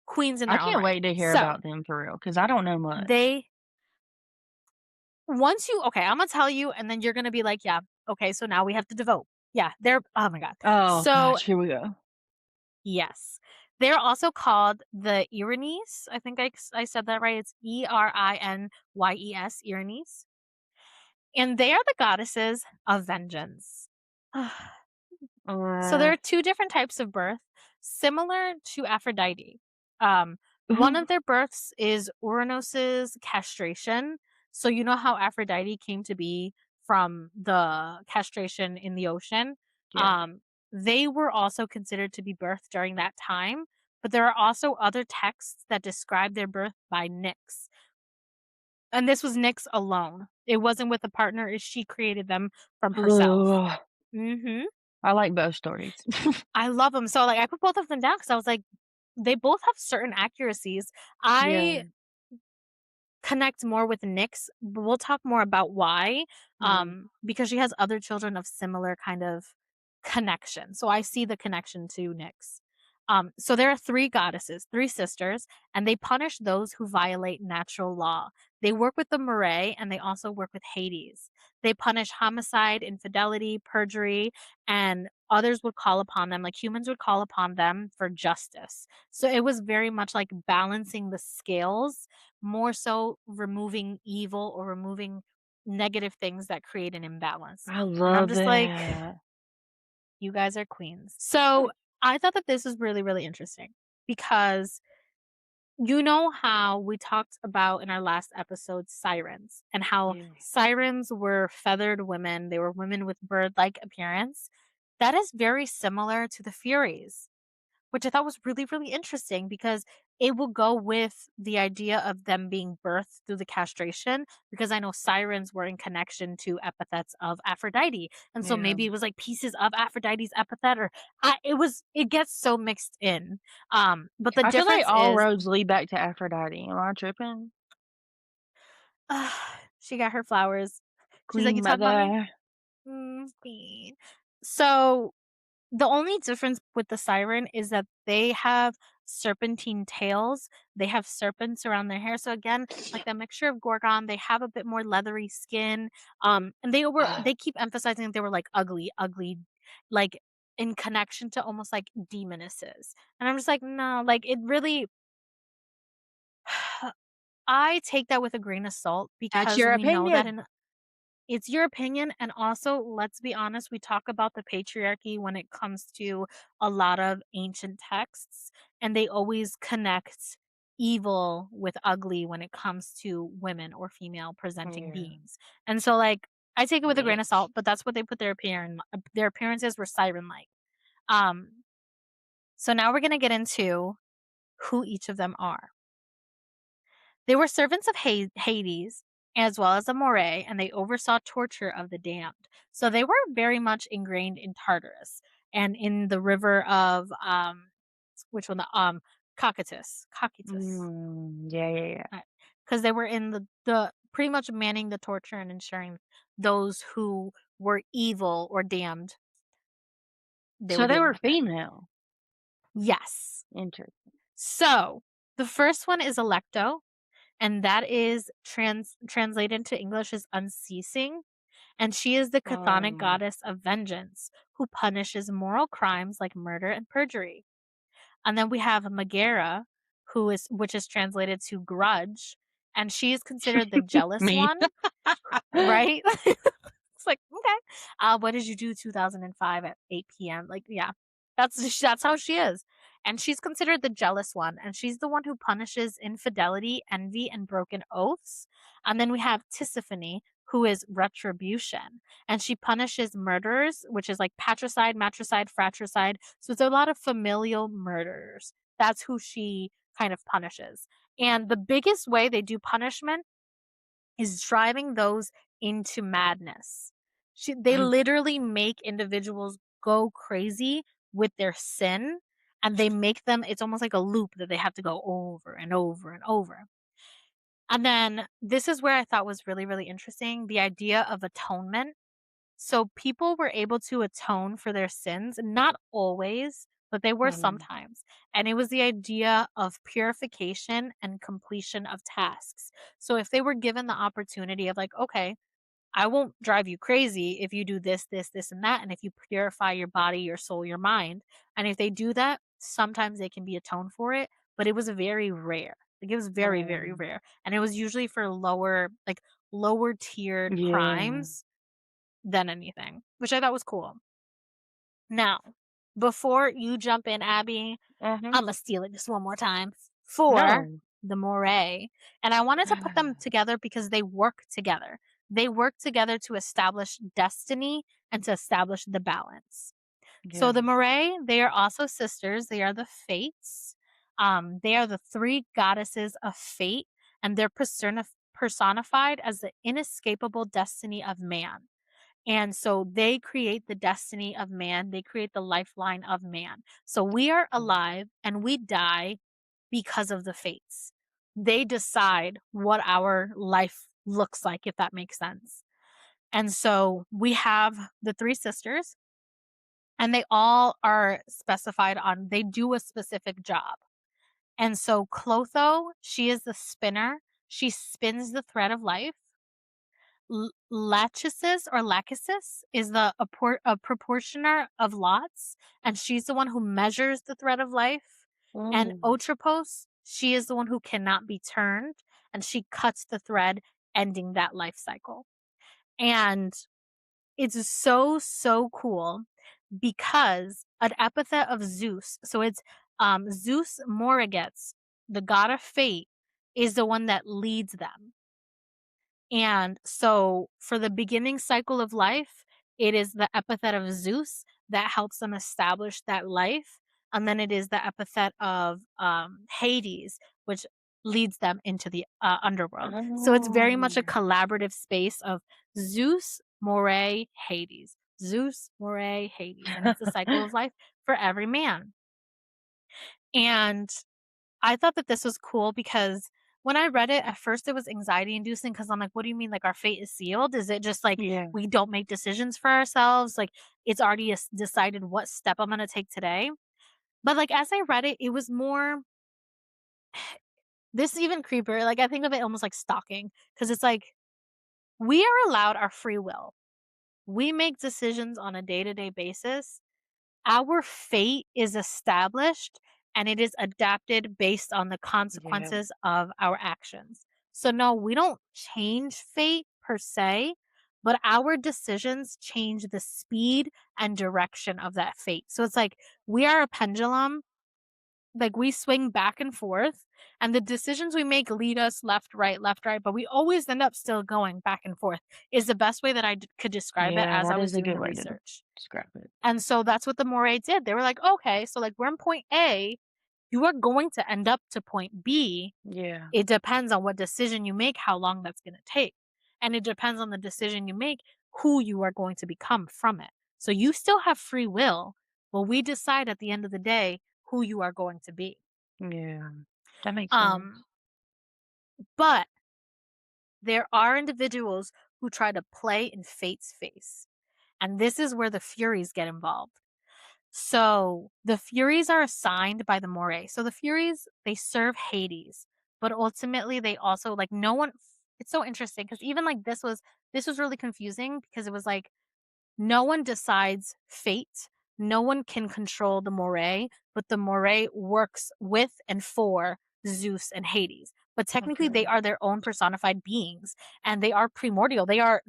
queens in I their own can't right. wait to hear So about them for real because I don't know much. they once you okay, Imma tell you, and then you're gonna be like, "Yeah, okay, so now we have to devote." Yeah, they're oh my god. Oh So, gosh, here we go. yes. They're also called the Erinyes. I think I said that right. It's Erinyes, Erinyes. And they are the goddesses of vengeance. So there Uh, are 2 different types of birth, similar to Aphrodite. One of their births is Uranos's castration. So you know how Aphrodite came to be from the castration in the ocean? yeah. Um, they were also considered to be birthed during that time, but there are also other texts that describe their birth by Nyx. And this was Nyx alone. It wasn't with a partner, she created them from herself. Ugh, Mhm. I like both stories. I love them. So, like, I put both of them down because I was like, they both have certain accuracies. Yeah. I connect more with Nyx, but we'll talk more about why, Mm. because she has other children of similar kind of connection. So I see the connection to Nyx. So there are 3 goddesses, 3 sisters, and they punish those who violate natural law. They work with the Marae and they also work with Hades. They punish homicide, infidelity, perjury, and others would call upon them, like humans would call upon them for justice. So it was very much like balancing the scales, more so removing evil or removing negative things that create an imbalance. I And I'm love just like, that. you guys are queens. So I thought that this was really, really interesting because you know how we talked about in our last episode sirens and how Yeah. sirens were feathered women, they were women with bird like appearance. That is very similar to the Furies, which I thought was really, really interesting because it will go with the idea of them being birthed through the castration, because I know sirens were in connection to epithets of Aphrodite. And so Yeah. maybe it was like pieces of Aphrodite's epithet or it gets so mixed in. But the I feel like difference all is roads lead back to Aphrodite. Am I tripping? she got her flowers. She's like, Queen "You talk about me?" mother. Queen. So the only difference with the siren is that they have serpentine tails. They have serpents around their hair. So again, like that mixture of Gorgon, they have a bit more leathery skin. And they keep emphasizing that they were like ugly, ugly, like in connection to almost like demonesses. And I'm just like, no, like it really I take that with a grain of salt That's because your we know that opinion. in it's your opinion, and also, let's be honest, we talk about the patriarchy when it comes to a lot of ancient texts, and they always connect evil with ugly when it comes to women or female presenting Yeah. beings. And so, like, I take it with a grain of Bitch. salt, but that's what they put their appearances were siren-like. Um, so now we're gonna get into who each of them are. They were servants of Hades as well as the Moray, and they oversaw torture of the damned. So they were very much ingrained in Tartarus and in the river of which one? The Cocytus, Yeah, yeah, yeah. because they were in the pretty much manning the torture and ensuring those who were evil or damned they were So they dealing were with it. female. Yes. Interesting. So the first one is Electo, and that is translated into English as unceasing. And she is the chthonic Um, goddess of vengeance who punishes moral crimes like murder and perjury. And then we have Megara, which is translated to grudge, and she is considered the jealous me. one, right? It's like, okay. What did you do 2005 at 8 p.m.? Like, yeah, that's how she is. And she's considered the jealous one, and she's the one who punishes infidelity, envy, and broken oaths. And then we have Tisiphone, who is retribution, and she punishes murderers, which is like patricide, matricide, fratricide. So it's a lot of familial murders. That's who she kind of punishes. And the biggest way they do punishment is driving those into madness. They literally make individuals go crazy with their sin, and they make them it's almost like a loop that they have to go over and over and over. And then this is where I thought was really, really interesting, the idea of atonement. So people were able to atone for their sins, not always, but they were Mhm. sometimes. And it was the idea of purification and completion of tasks. So if they were given the opportunity of like, okay, I won't drive you crazy if you do this, this, this, and that. And if you purify your body, your soul, your mind. And if they do that, sometimes they can be atoned for it. But it was very rare. Like it was very, very Mm. rare. And it was usually for lower tiered Yeah. crimes than anything, which I thought was cool. Now, before you jump in, Abby, Mhm. Imma steal it just one more time for No. the moray, and I wanted to put them together because they work together. They work together to establish destiny and to establish the balance. So Yeah. the moray, they are also sisters, they are the Fates. They are the 3 goddesses of fate, and they're personified as the inescapable destiny of man. And so they create the destiny of man, they create the lifeline of man. So we are Mm. alive and we die because of the fates. They decide what our life looks like, if that makes sense. And so we have the 3 sisters, and they all are specified on they do a specific job. And so Clotho, she is the spinner. She spins the thread of life. Lachesis or Lachesis is a proportioner of lots, and she's the one who measures the thread of life. And Mm. Otropos, she is the one who cannot be turned, and she cuts the thread, ending that life cycle. And it's so, so cool because an epithet of Zeus, so it's Zeus Morrigetz, the god of fate, is the one that leads them. And so for the beginning cycle of life, it is the epithet of Zeus that helps them establish that life. And then it is the epithet of Hades, which leads them into the underworld. So it's very much a Oh. collaborative space of Zeus, Moray, Hades. Zeus, Moray, Hades. And it's the cycle of life for every man. And I thought that this was cool because when I read it, at first it was anxiety inducing because I'm like, what do you mean? Like, our fate is sealed? Is it just like Yeah. we don't make decisions for ourselves? Like, it's already decided what step I'm going to take today. But like, as I read it, it was more this even creepier. Like, I think of it almost like stalking because it's like we are allowed our free will. We make decisions on a day to day basis. Our fate is established and it is adapted based on the Yeah. consequences of our actions. So, no, we don't change fate per se, but our decisions change the speed and direction of that fate. So, it's like we are a pendulum, like we swing back and forth, and the decisions we make lead us left, right, but we always end up still going back and forth, is the best way that could describe it Yeah, as I that was is a doing good the way to research. describe it. And so that's what the Moray did. They were like, okay, so like we're in point A, you are going to end up to point B. Yeah. It depends on what decision you make, how long that's going to take. And it depends on the decision you make, who you are going to become from it. So you still have free will, but we decide at the end of the day who you are going to be. Yeah. That makes Um, sense. but there are individuals who try to play in fate's face. And this is where the Furies get involved. So the Furies are assigned by the Moray. So the Furies, they serve Hades, but ultimately they also like no one. It's so interesting because even like this was really confusing because it was like no one decides fate. No one can control the Moray, but the Moray works with and for Zeus and Hades. But technically, they Okay. are their own personified beings, and they are primordial. They are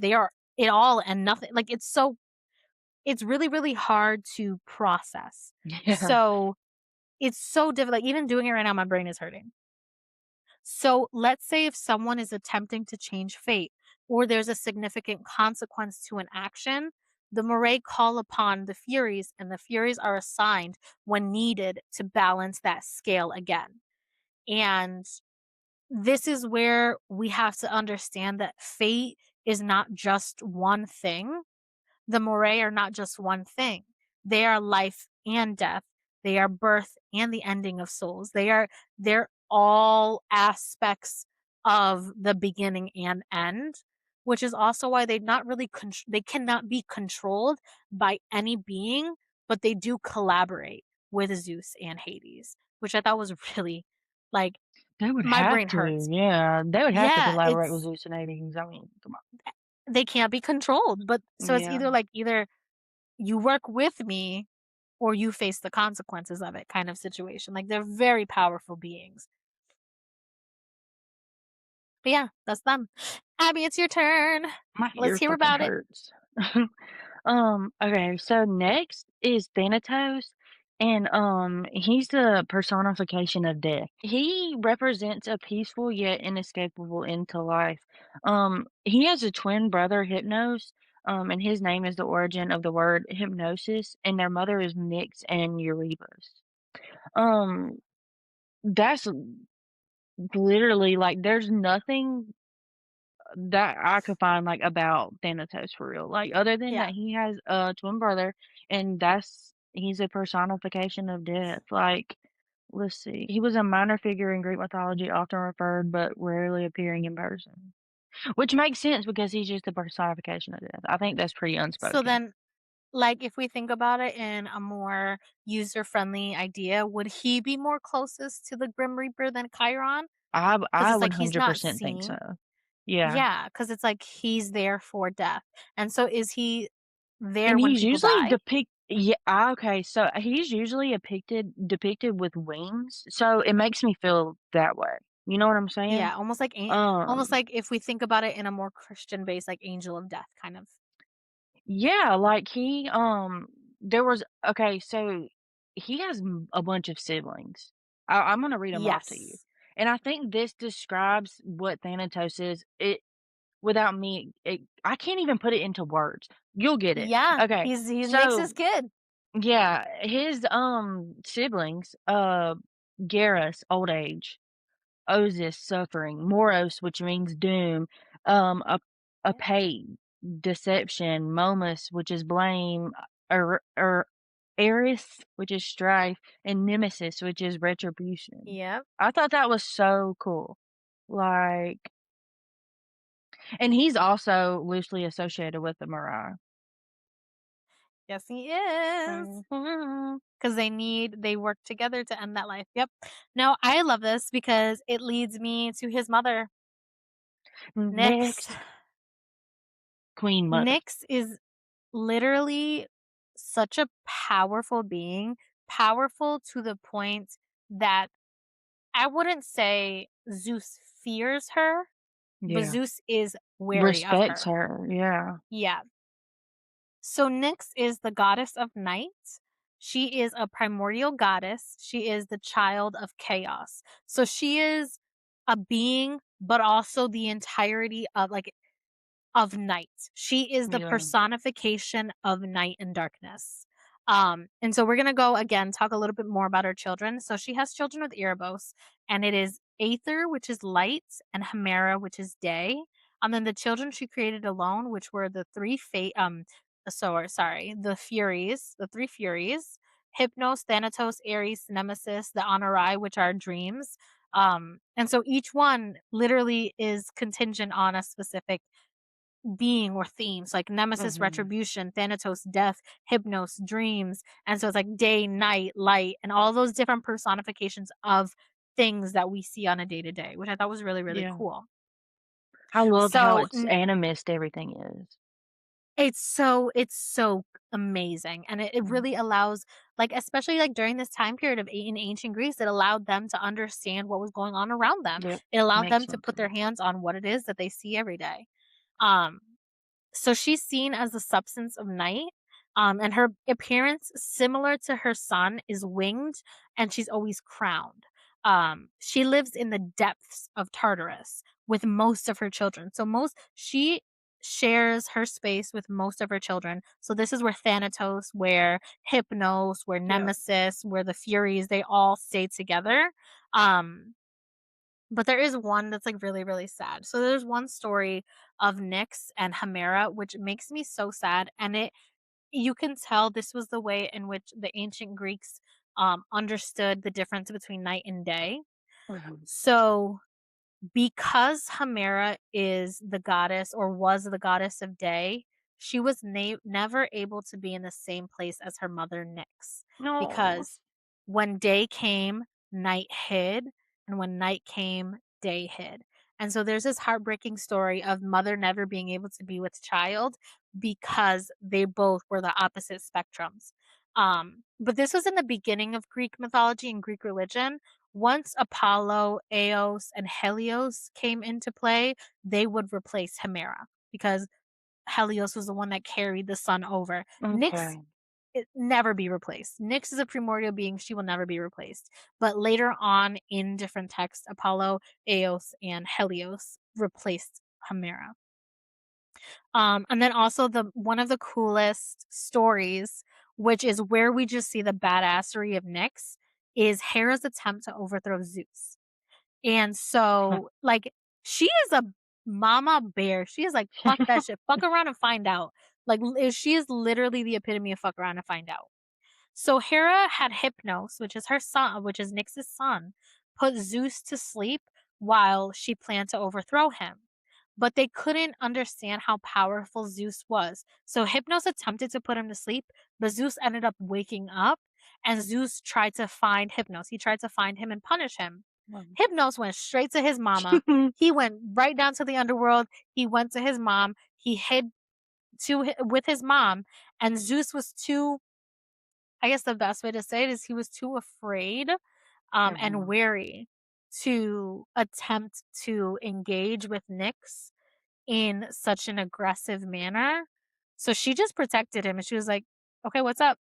it all and nothing. Like it's really, really hard to process. Yeah. So, it's so difficult, like, even doing it right now, my brain is hurting. So, let's say if someone is attempting to change fate or there's a significant consequence to an action, the Moray call upon the Furies, and the Furies are assigned when needed to balance that scale again. And this is where we have to understand that fate is not just one thing. The Moray are not just one thing. They are life and death. They are birth and the ending of souls. They're all aspects of the beginning and end, which is also why they cannot be controlled by any being, but they do collaborate. with Zeus and Hades, which I thought was really like They would my have brain to, hurts. yeah, they would have to Yeah, collaborate with it's Zeus and Hades, I mean, come they can't be controlled, but on. so it's Yeah, either you work with me or you face the consequences of it kind of situation. Like they're very powerful beings. But yeah, that's them. Abby, it's your turn. my Let's ear hear fucking about it. hurts. Okay, so next is Thanatos, and he's the personification of death. He represents a peaceful yet inescapable end to life. He has a twin brother, Hypnos, and his name is the origin of the word hypnosis, and their mother is Nyx and Eurybus. Um, that's literally like there's nothing that I could find, like, about Thanatos for real, like, other than Yeah. that he has a twin brother, and he's a personification of death, like, let's see, he was a minor figure in Greek mythology, often referred but rarely appearing in person, which makes sense because he's just a personification of death. I think that's pretty So unspoken. then, like, if we think about it in a more user-friendly idea, would he be more closest to the Grim Reaper than Chiron? Because I it's like he's not 100% think so. seen. Yeah, Yeah, because it's like he's there for death. And so is he there and when he's people usually die? depict yeah, okay, so he's usually depicted with wings, so it makes me feel that way. You know what I'm saying? Yeah, almost Um, like if we think about it in a more Christian base, like angel of death kind of. yeah, like there was okay, so he has a bunch of siblings. I'm gonna read them off to you, Yes. and I think this describes what Thanatos is. It without me, I can't even put it into words. You'll get it. Yeah, Okay, he's so Nyx's kid. yeah, his siblings, Garrus, old age. Osis, suffering, Moros, which means doom, a Yeah. Apate, deception, Momus, which is blame, Eris, which is strife, and Nemesis, which is retribution. Yep. I thought that was so cool. Like, and he's also loosely associated with the Mirai. Yes, he is. Mhm. 'Cause they work together to end that life. Yep. No, I love this because it leads me to his mother, Nyx. Next, Queen Mother. Nyx is literally such a powerful being, powerful to the point that I wouldn't say Zeus fears her, but Yeah. Zeus is wary of Respects her. her. Yeah. Yeah. So Nyx is the goddess of night. She is a primordial goddess. She is the child of chaos. So she is a being, but also the entirety of of night. She is the Yeah. personification of night and darkness. And so we're gonna go again, talk a little bit more about her children. So she has children with Erebos, and it is Aether, which is light, and Hemera, which is day. And then the children she created alone, which were the the Furies, the three Furies, Hypnos, Thanatos, Ares, Nemesis, the Honorai, which are dreams. And so each one literally is contingent on a specific being or themes like Nemesis, Mhm. retribution, Thanatos, death, Hypnos, dreams. And so it's like day, night, light, and all those different personifications of things that we see on a day to day, which I thought was really, really Yeah. cool. I love how So it's animist everything is. it's so amazing. And it Mhm. really allows, like, especially like during this time period in ancient Greece, it allowed them to understand what was going on around them. Yep. It allowed Makes them to sense put their now. hands on what it is that they see every day. Um, So she's seen as the substance of night, and her appearance, similar to her son, is winged, and she's always crowned. She lives in the depths of Tartarus with most of her children. So most she shares her space with most of her children. So this is where Thanatos, where Hypnos, where Yep. Nemesis, where the Furies, they all stay together. Um, but there is one that's, like, really, really sad. So there's one story of Nyx and Hemera, which makes me so sad, and it you can tell this was the way in which the ancient Greeks, understood the difference between night and day. Mhm. So, because Hemera is the goddess or was the goddess of day, she was never able to be in the same place as her mother Nyx No. because When day came, night hid, and when night came, day hid. And so there's this heartbreaking story of mother never being able to be with child because they both were the opposite spectrums. But this was in the beginning of Greek mythology and Greek religion. Once Apollo, Eos, and Helios came into play, they would replace Hemera because Helios was the one that carried the sun over. Nyx Okay. it never be replaced. Nyx is a primordial being, she will never be replaced. But later on in different texts, Apollo, Eos, and Helios replaced Hemera. And then also the one of the coolest stories, which is where we just see the badassery of Nyx, is Hera's attempt to overthrow Zeus. And so, like, she is a mama bear. She is like, fuck that shit. Fuck around and find out. Like, she is literally the epitome of fuck around and find out. So Hera had Hypnos, which is her son, which is Nyx's son, put Zeus to sleep while she planned to overthrow him. But they couldn't understand how powerful Zeus was. So Hypnos attempted to put him to sleep, but Zeus ended up waking up and Zeus tried to find Hypnos. He tried to find him and punish him. Hypnos went straight to his mama. He went right down to the underworld. He went to his mom. He hid with his mom, and Zeus was too, I guess the best way to say it is he was too afraid, and Mhm. wary to attempt to engage with Nyx in such an aggressive manner. So she just protected him and she was like, "Okay, what's up?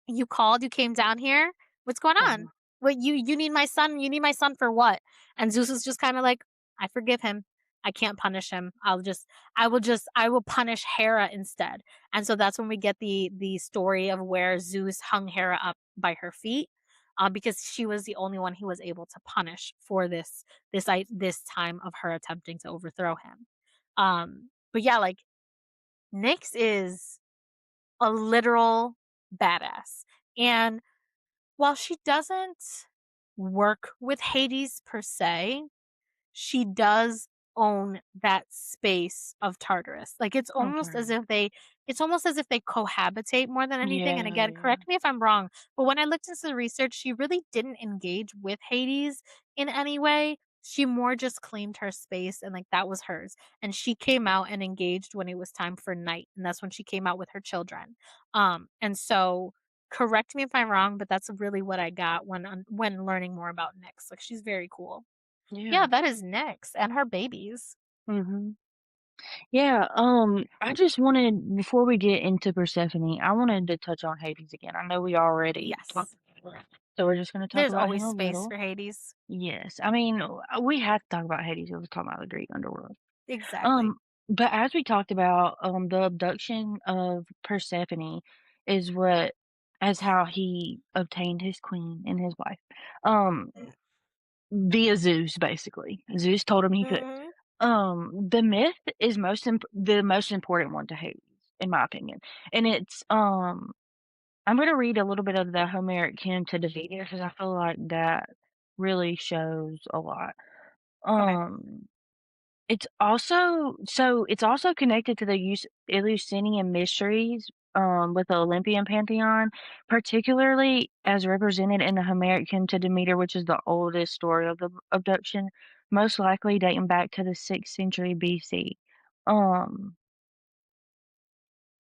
You called, you came down here. What's going on? Mhm. What you need my son? You need my son for what?" And Zeus is just kind of like, "I forgive him. I can't punish him. I will punish Hera instead." And so that's when we get the story of where Zeus hung Hera up by her feet, because she was the only one he was able to punish for this time of her attempting to overthrow him. But yeah, like Nyx is a literal badass. And while she doesn't work with Hades per se, she does own that space of Tartarus. Like Okay. it's almost as if they cohabitate more than anything. And Yeah, again, yeah. correct me if I'm wrong, but when I looked into the research, she really didn't engage with Hades in any way. She more just claimed her space and like that was hers. And she came out and engaged when it was time for night. And that's when she came out with her children. And so correct me if I'm wrong, but that's really what I got when learning more about Nyx. Like she's very cool. Yeah, Yeah. that is Nyx and her babies. Mhm. Yeah, I just wanted before we get into Persephone, I wanted to touch on Hades again. I know we already talked Yes. about it, so we're just gonna talk There's about him always a space little. for Hades. Yes, I mean, we have to talk about Hades. We was talking about the Greek underworld. Exactly. Um, but as we talked about, the abduction of Persephone is what as how he obtained his queen and his wife. Um, via Zeus, basically. Zeus told him he could. Mhm. The myth is the most important one to Hades, in my opinion, and it's, I'm gonna read a little bit of the Homeric hymn to Demeter because I feel like that really shows a lot. Okay. Um it's also connected to the Eleusinian mysteries, with the Olympian pantheon, particularly as represented in the Homeric hymn to Demeter, which is the oldest story of the abduction, most likely dating back to the 6th century BC. Um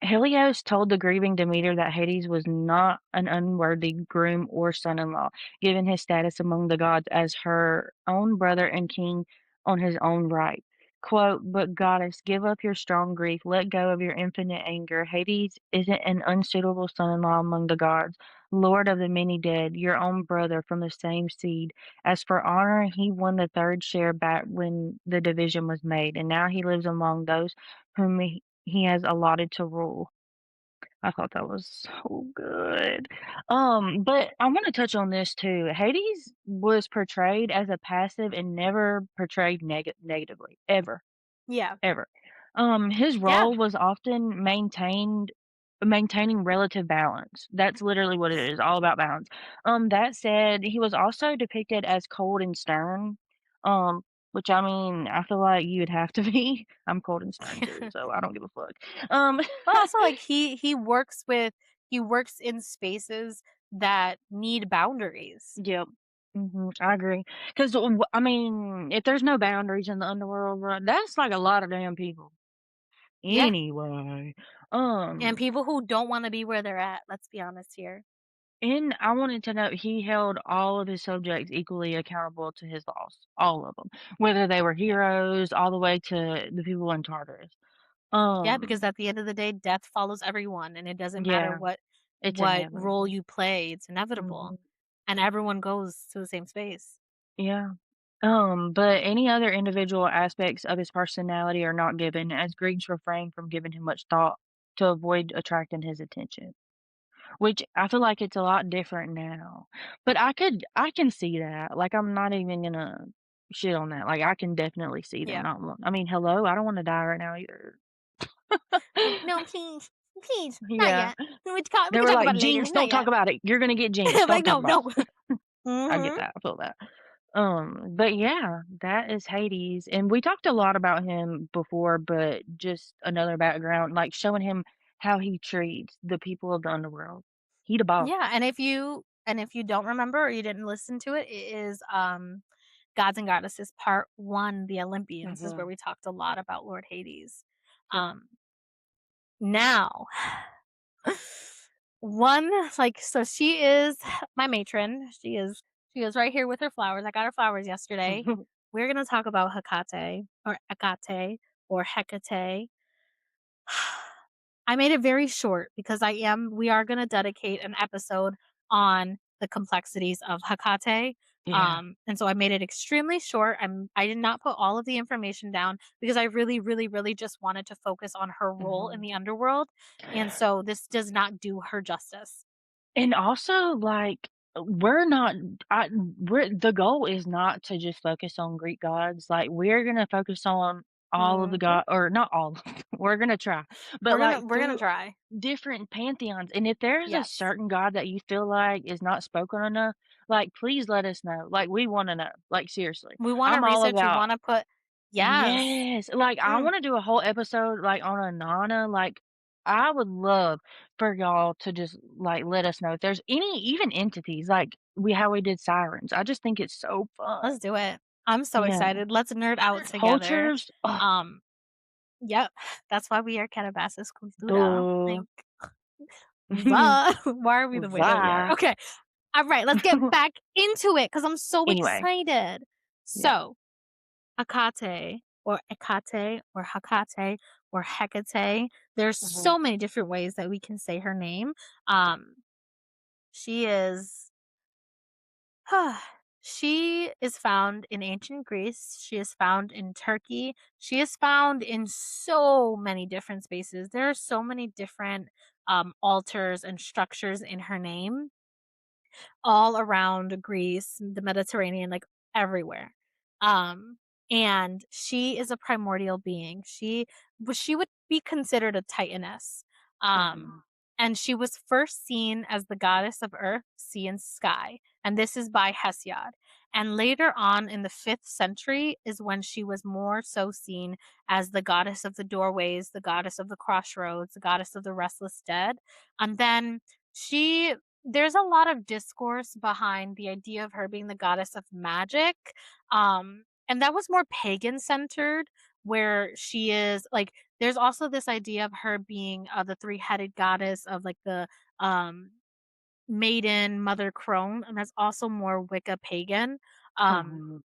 Helios told the grieving Demeter that Hades was not an unworthy groom or son-in-law, given his status among the gods as her own brother and king on his own right. Quote, "But goddess, give up your strong grief, let go of your infinite anger. Hades isn't an unsuitable son-in-law among the gods, lord of the many dead, your own brother from the same seed. As for honor, he won the third share back when the division was made, and now he lives among those whom he has allotted to rule." I thought that was so good. But I wanna touch on this too. Hades was portrayed as a passive and never portrayed negatively, ever. Yeah. Ever. His Yeah. role was often maintaining relative balance. That's literally what it is, all about balance. That said, he was also depicted as cold and stern, um, which I mean, I feel like you'd have to be. I'm cold and stern too, so I don't give a fuck. Um, But also like he works in spaces that need boundaries. Yep. I agree. 'Cause, I mean, if there's no boundaries in the underworld, that's like a lot of damn people. Yeah, Anyway, and um, people who don't wanna be where they're at, let's be honest here. and I wanted to know he held all of his subjects equally accountable to his laws, all of them, whether they were Yeah. heroes all the way to the people in Tartarus. Yeah, because Um, at the end of the day, death follows everyone, and it doesn't matter yeah, what it's role inevitable. you play, it's inevitable, Mhm. and everyone goes to the same space. Yeah. But any other individual aspects of his personality are not given, as Greeks refrain from giving him much thought to avoid attracting his attention. Which I feel like it's a lot different now. But I can see that. Like I'm not even gonna shit on that. Like I can definitely see them Yeah. not want I mean, hello, I don't wanna die right now either. Like, "No, please, please, not Yeah. yet. We They can were talk like, about it later, "Jinx, not don't talk yet." about it. You're gonna get jinxed. Don't Like, talk "No, about no." it." I get Mhm. that. I feel that. But yeah, that is Hades, and we talked a lot about him before, but just another background, like showing him how he treats the people of the underworld. He the boss. Yeah, and if you don't remember or you didn't listen to it, it is, Gods and Goddesses Part 1, The Olympians, is where Mhm. we talked a lot about Lord Hades. Yeah. Um, now one like, so she is my matron. She is right here with her flowers. I got her flowers yesterday. We're gonna talk about Hecate or Hecate. I made it very short because we are gonna dedicate an episode on the complexities of Hecate. Yeah. And so I made it extremely short. I did not put all of the information down because I really, really, really just wanted to focus on her role in Mhm. the underworld. And so this does not do her justice. And also, like, we're not we're the goal is not to just focus on Greek gods, like, we're gonna focus on all of the Mhm. god or not all, we're gonna try, but, like, We're gonna through try. different pantheons, and if there's a Yes. certain god that you feel like is not spoken enough, like, please let us know, like, we wanna know, like, seriously. We wanna I'm all research, we about wanna put yes. yes, like, I Mm. wanna do a whole episode, like, on a Nana, like, I would love for y'all to just, like, let us know if there's any even entities, like, how we did sirens. I just think it's so fun. Let's do it. I'm so Yeah. excited. Let's nerd out Other together. cultures, oh, Um, yep, that's why we are Calabasas Cultura. duh. Like, why are we the way that we are? Bye. Okay, alright, let's get back into it because 'cause I'm so Anyway, excited. yeah. So, Hecate or Hecate or Hecate, there's Mhm, so many different ways that we can say her name. Um, she is she is found in ancient Greece. She is found in Turkey. She is found in so many different spaces. There are so many different altars and structures in her name all around Greece, the Mediterranean, like everywhere. Um, and she is a primordial being. She would be considered a titaness. Um, mhm, and she was first seen as the goddess of earth, sea, and sky. And this is by Hesiod. And later on in the 5th century is when she was more so seen as the goddess of the doorways, the goddess of the crossroads, the goddess of the restless dead. And then she there's a lot of discourse behind the idea of her being the goddess of magic. And that was more pagan centered, where she is like, there's also this idea of her being the three-headed goddess of like the um, maiden mother crone, and that's also more Wicca pagan. Um, mhm,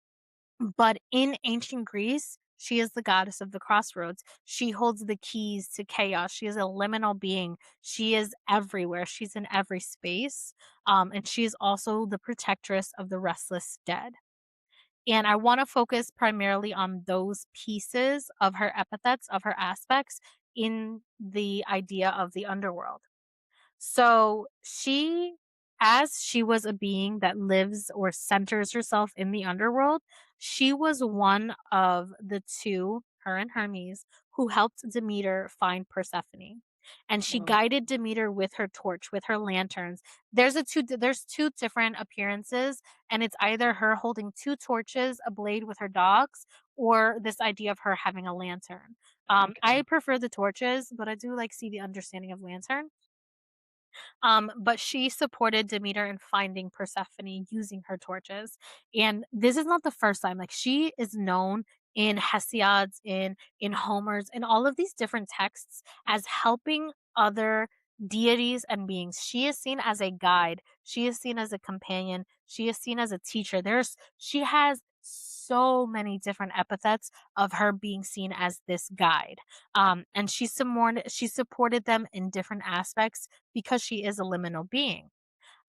but in ancient Greece, she is the goddess of the crossroads. She holds the keys to chaos. She is a liminal being. She is everywhere. She's in every space. And she is also the protectress of the restless dead. And I want to focus primarily on those pieces of her epithets, of her aspects in the idea of the underworld. So as she was a being that lives or centers herself in the underworld, she was one of the two, her and Hermes, who helped Demeter find Persephone. And she mhm. guided Demeter with her torch, with her lanterns. There's two different appearances, and it's either her holding two torches, a blade with her dogs, or this idea of her having a lantern. I Okay. prefer the torches, but I do like see the understanding of lantern. But she supported Demeter in finding Persephone using her torches. And this is not the first time. Like she is known in Hesiod's, in Homer's, in all of these different texts as helping other deities and beings. She is seen as a guide. She is seen as a companion. She is seen as a teacher. She has so many different epithets of her being seen as this guide. And she supported them in different aspects because she is a liminal being.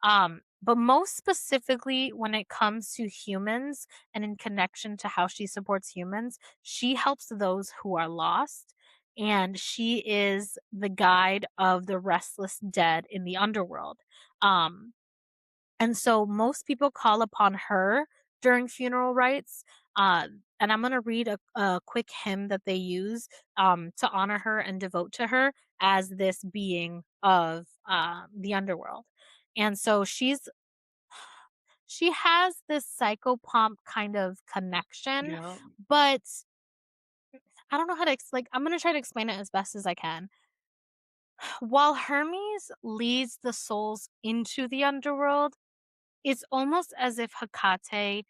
But most specifically, when it comes to humans and in connection to how she supports humans, she helps those who are lost. And she is the guide of the restless dead in the underworld. Um, and so most people call upon her during funeral rites. And I'm going to read a quick hymn that they use to honor her and devote to her as this being of the underworld. And so she has this psychopomp kind of connection, Yeah. but I don't know how to like I'm going to try to explain it as best as I can. While Hermes leads the souls into the underworld, it's almost as if Hecate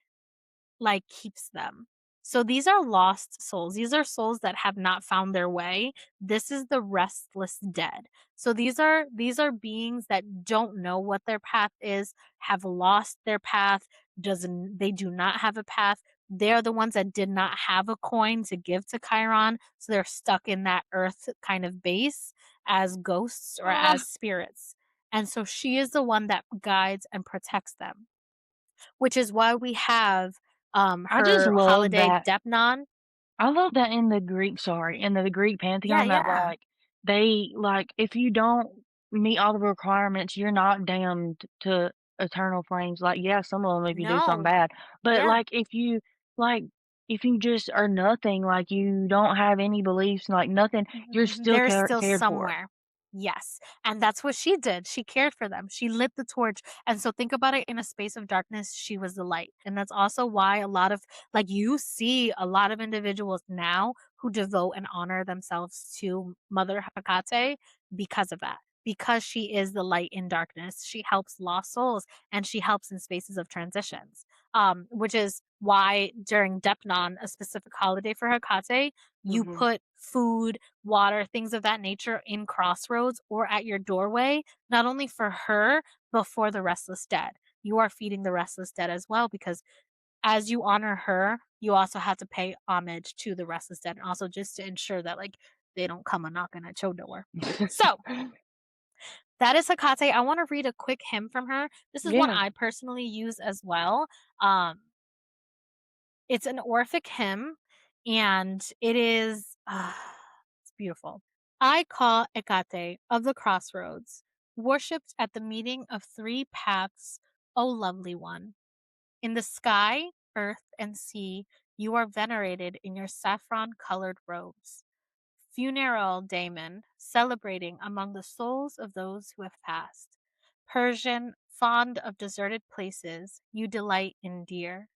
like, keeps them. So these are lost souls. These are souls that have not found their way. This is the restless dead. So these are beings that don't know what their path is, have lost their path, doesn't they do not have a path. They're the ones that did not have a coin to give to Chiron, so they're stuck in that earth kind of base as ghosts or as Ah, spirits. And so she is the one that guides and protects them, which is why we have, I just her love holiday that. Deipnon. I love that in the in the Greek Yeah, pantheon that, yeah. like, they like, if you don't meet all the requirements, you're not damned to eternal flames. Like, yeah, some of them if you do something No. bad, but, Yeah. like, if you just are nothing, like, you don't have any beliefs, like, nothing, you're Mhm. still They're still cared for. somewhere. Yes, and that's what she did. She cared for them. She lit the torch, and so think about it, in a space of darkness, she was the light, and that's also why a lot of like, you see a lot of individuals now who devote and honor themselves to Mother Hecate because of that. Because she is the light in darkness. She helps lost souls, and she helps in spaces of transitions. Which is why during Deipnon, a specific holiday for Hecate, you Mhm. put food, water, things of that nature in crossroads or at your doorway, not only for her, but for the restless dead. You are feeding the restless dead as well because as you honor her, you also have to pay homage to the restless dead and also just to ensure that like they don't come a knocking at your door. So that is Hecate. I want to read a quick hymn from her. This is one Yeah. I personally use as well. Um, it's an Orphic hymn, and it is it's beautiful. I call Hecate of the crossroads, worshipped at the meeting of three paths, O lovely one. In the sky, earth, and sea, you are venerated in your saffron-colored robes. Funeral daemon, celebrating among the souls of those who have passed. Persian, fond of deserted places, you delight in deer.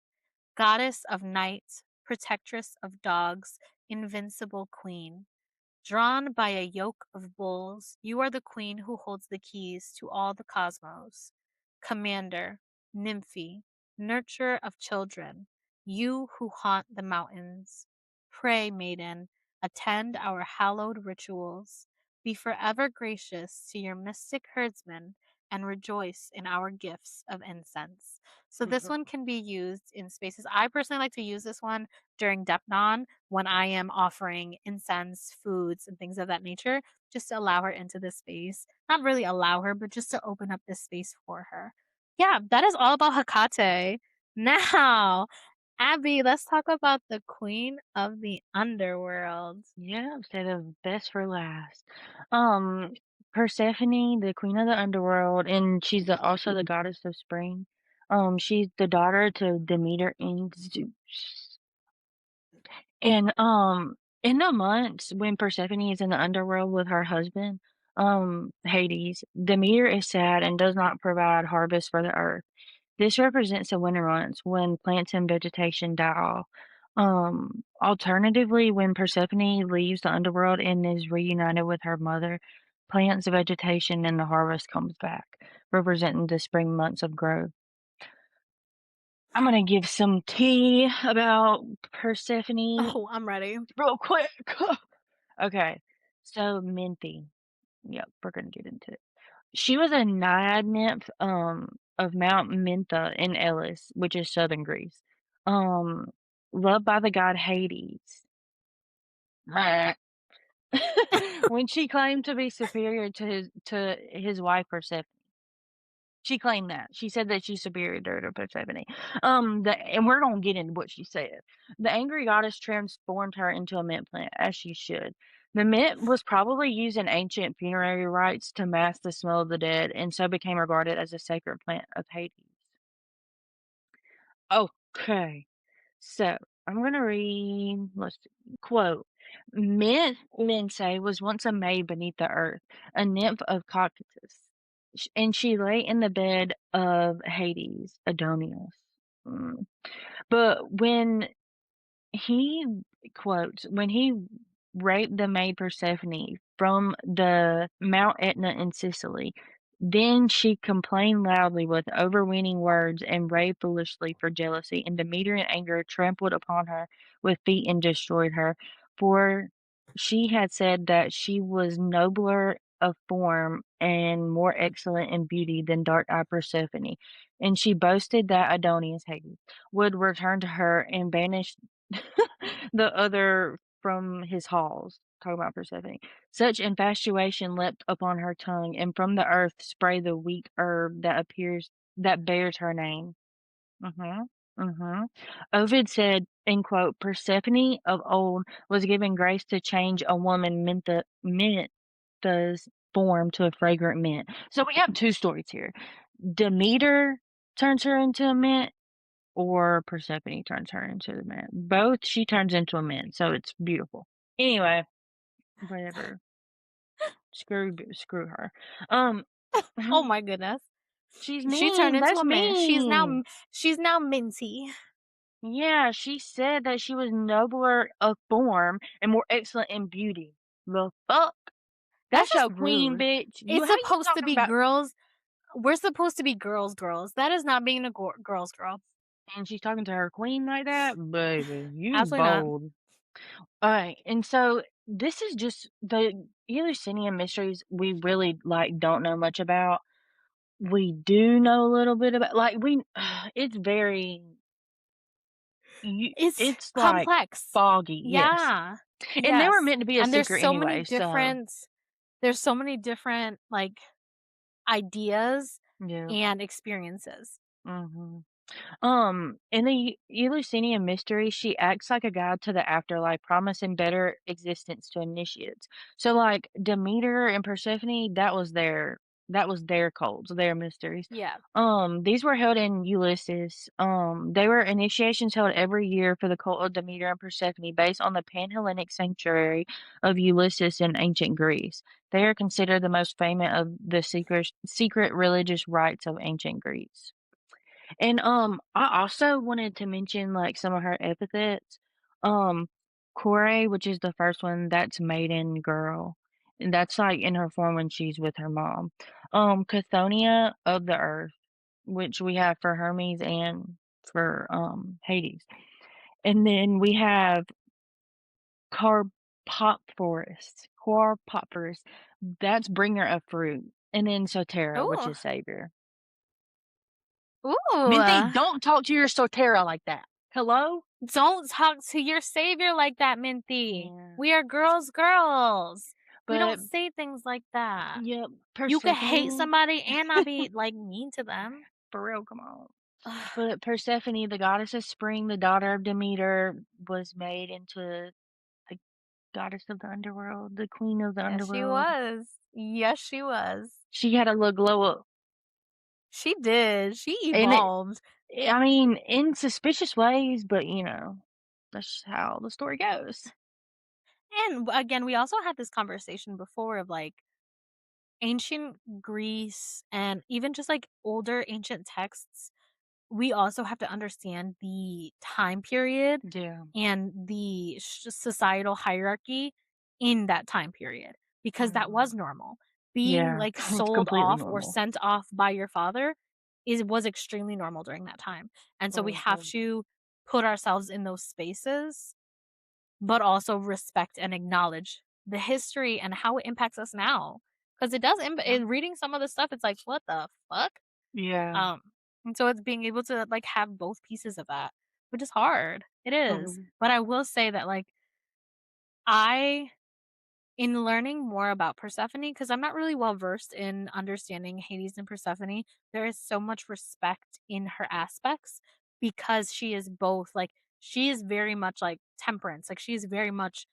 Goddess of night, protectress of dogs, invincible queen. Drawn by a yoke of bulls, you are the queen who holds the keys to all the cosmos. Commander, Nymphy, nurturer of children, you who haunt the mountains. Pray, maiden, attend our hallowed rituals. Be forever gracious to your mystic herdsmen and rejoice in our gifts of incense. So this Mhm. one can be used in spaces. I personally like to use this one during Deipnon when I am offering incense, foods, and things of that nature, just to allow her into this space. Not really allow her, but just to open up this space for her. Yeah, that is all about Hecate. Now, Abby, let's talk about the queen of the underworld. Yeah, say the best for last. Um, Persephone, the queen of the underworld, and she's also the goddess of spring. She's the daughter to Demeter and Zeus. And in the months when Persephone is in the underworld with her husband, Hades, Demeter is sad and does not provide harvest for the earth. This represents the winter months when plants and vegetation die off. Alternatively, when Persephone leaves the underworld and is reunited with her mother, plants, vegetation, and the harvest comes back, representing the spring months of growth. I'm gonna give some tea about Persephone Oh, I'm ready. real quick. Okay, so Minty. Yep, we're gonna get into it. She was a naiad nymph of Mount Minta in Elis, which is southern Greece. Um, loved by the god Hades. When she claimed to be superior to his wife Persephone. She claimed that. She said that she's superior to Persephone. And we're gonna get into what she said. The angry goddess transformed her into a mint plant, as she should. The mint was probably used in ancient funerary rites to mask the smell of the dead, and so became regarded as a sacred plant of Hades. Okay. So I'm gonna read, let's see, quote, Mint Lindsay was once a maid beneath the earth, a nymph of Caucasus, and she lay in the bed of Hades, Adonis. Mm. But he when he raped the maid Persephone from the Mount Etna in Sicily, then she complained loudly with overweening words and raved foolishly for jealousy, and Demeter in anger trampled upon her with feet and destroyed her, for she had said that she was nobler of form and more excellent in beauty than dark-eyed Persephone, and she boasted that Adonis, Hades, would return to her and banish the other from his halls, talking about Persephone. Such infatuation leapt upon her tongue, and from the earth sprayed the weak herb that bears her name. Mhm, mhm. Ovid said, in quote, "Persephone of old was given grace to change a woman Mintha's form to a fragrant mint." So we have 2 stories here. Demeter turns her into a mint, or Persephone turns her into the man. Both she turns into a man, so it's beautiful. Anyway, whatever. Screw her. Um, Oh my goodness. she's She turned mean. into That's a mint. mean. She's now minty. Yeah, she said that she was nobler of form and more excellent in beauty. The fuck? That's That's just your queen, rude. bitch. It's How you supposed to talking be about? girls. We're supposed to be girls. That is not being a girl's girl. And she's talking to her queen like that, baby. You Absolutely not. bold. Alright, and so this is just the Eleusinian mysteries we really, like, don't know much about. We do know a little bit about it's very It's it's, like, complex. foggy, yes. Yeah. And they were Yes. meant to be a And secret anyway, so there's so many different like ideas yeah, and experiences. mhm. In the Eleusinian mystery, she acts like a guide to the afterlife, promising better existence to initiates. So, like Demeter and Persephone, that was their cults, their mysteries. Yeah. These were held in Ulysses. They were initiations held every year for the cult of Demeter and Persephone, based on the Pan-Hellenic sanctuary of Ulysses in ancient Greece. They are considered the most famous of the secret religious rites of ancient Greece. And, I also wanted to mention, like, some of her epithets. Um, Kore, which is the first one, that's maiden girl, and that's, like, in her form when she's with her mom. Chthoniya, of the earth, which we have for Hermes and for, Hades. And then we have Carpophoros, that's bringer of fruit, and then Sotera, which Ooh. is savior. Minty, Ooh. don't talk to your Sotera like that. Hello? Don't talk to your savior like that, Minty. Yeah. We are girls. We But don't say things like that. yeah, You could hate Persephone, somebody and not be like mean to them. for real, come on. But Persephone, the goddess of spring, the daughter of Demeter, was made into the goddess of the underworld, the queen of the Yes, she underworld. was. Yes, she was. She had a little glow up. She did. She And evolved. I mean, in suspicious ways, but that's how the story goes. And again, we also had this conversation before of like ancient Greece and even just like older ancient texts. We also have to understand the time period Yeah. and the societal hierarchy in that time period because that Hmm. was normal. being, Yeah. like, It's sold completely off or normal. sent off by your father was extremely normal during that time, and so we have Mhm. to put ourselves in those spaces, but also respect and acknowledge the history and how it impacts us now, because it does Yeah. reading some of the stuff, it's like, "What the fuck?" Yeah. Um, and so it's being able to, like, have both pieces of that, which is hard. It is, Mhm. but I will say that, like, I in learning more about Persephone, because 'cause I'm not really well versed in understanding Hades and Persephone, there is so much respect in her aspects because she is both, like, she is very much like temperance, like, she is very much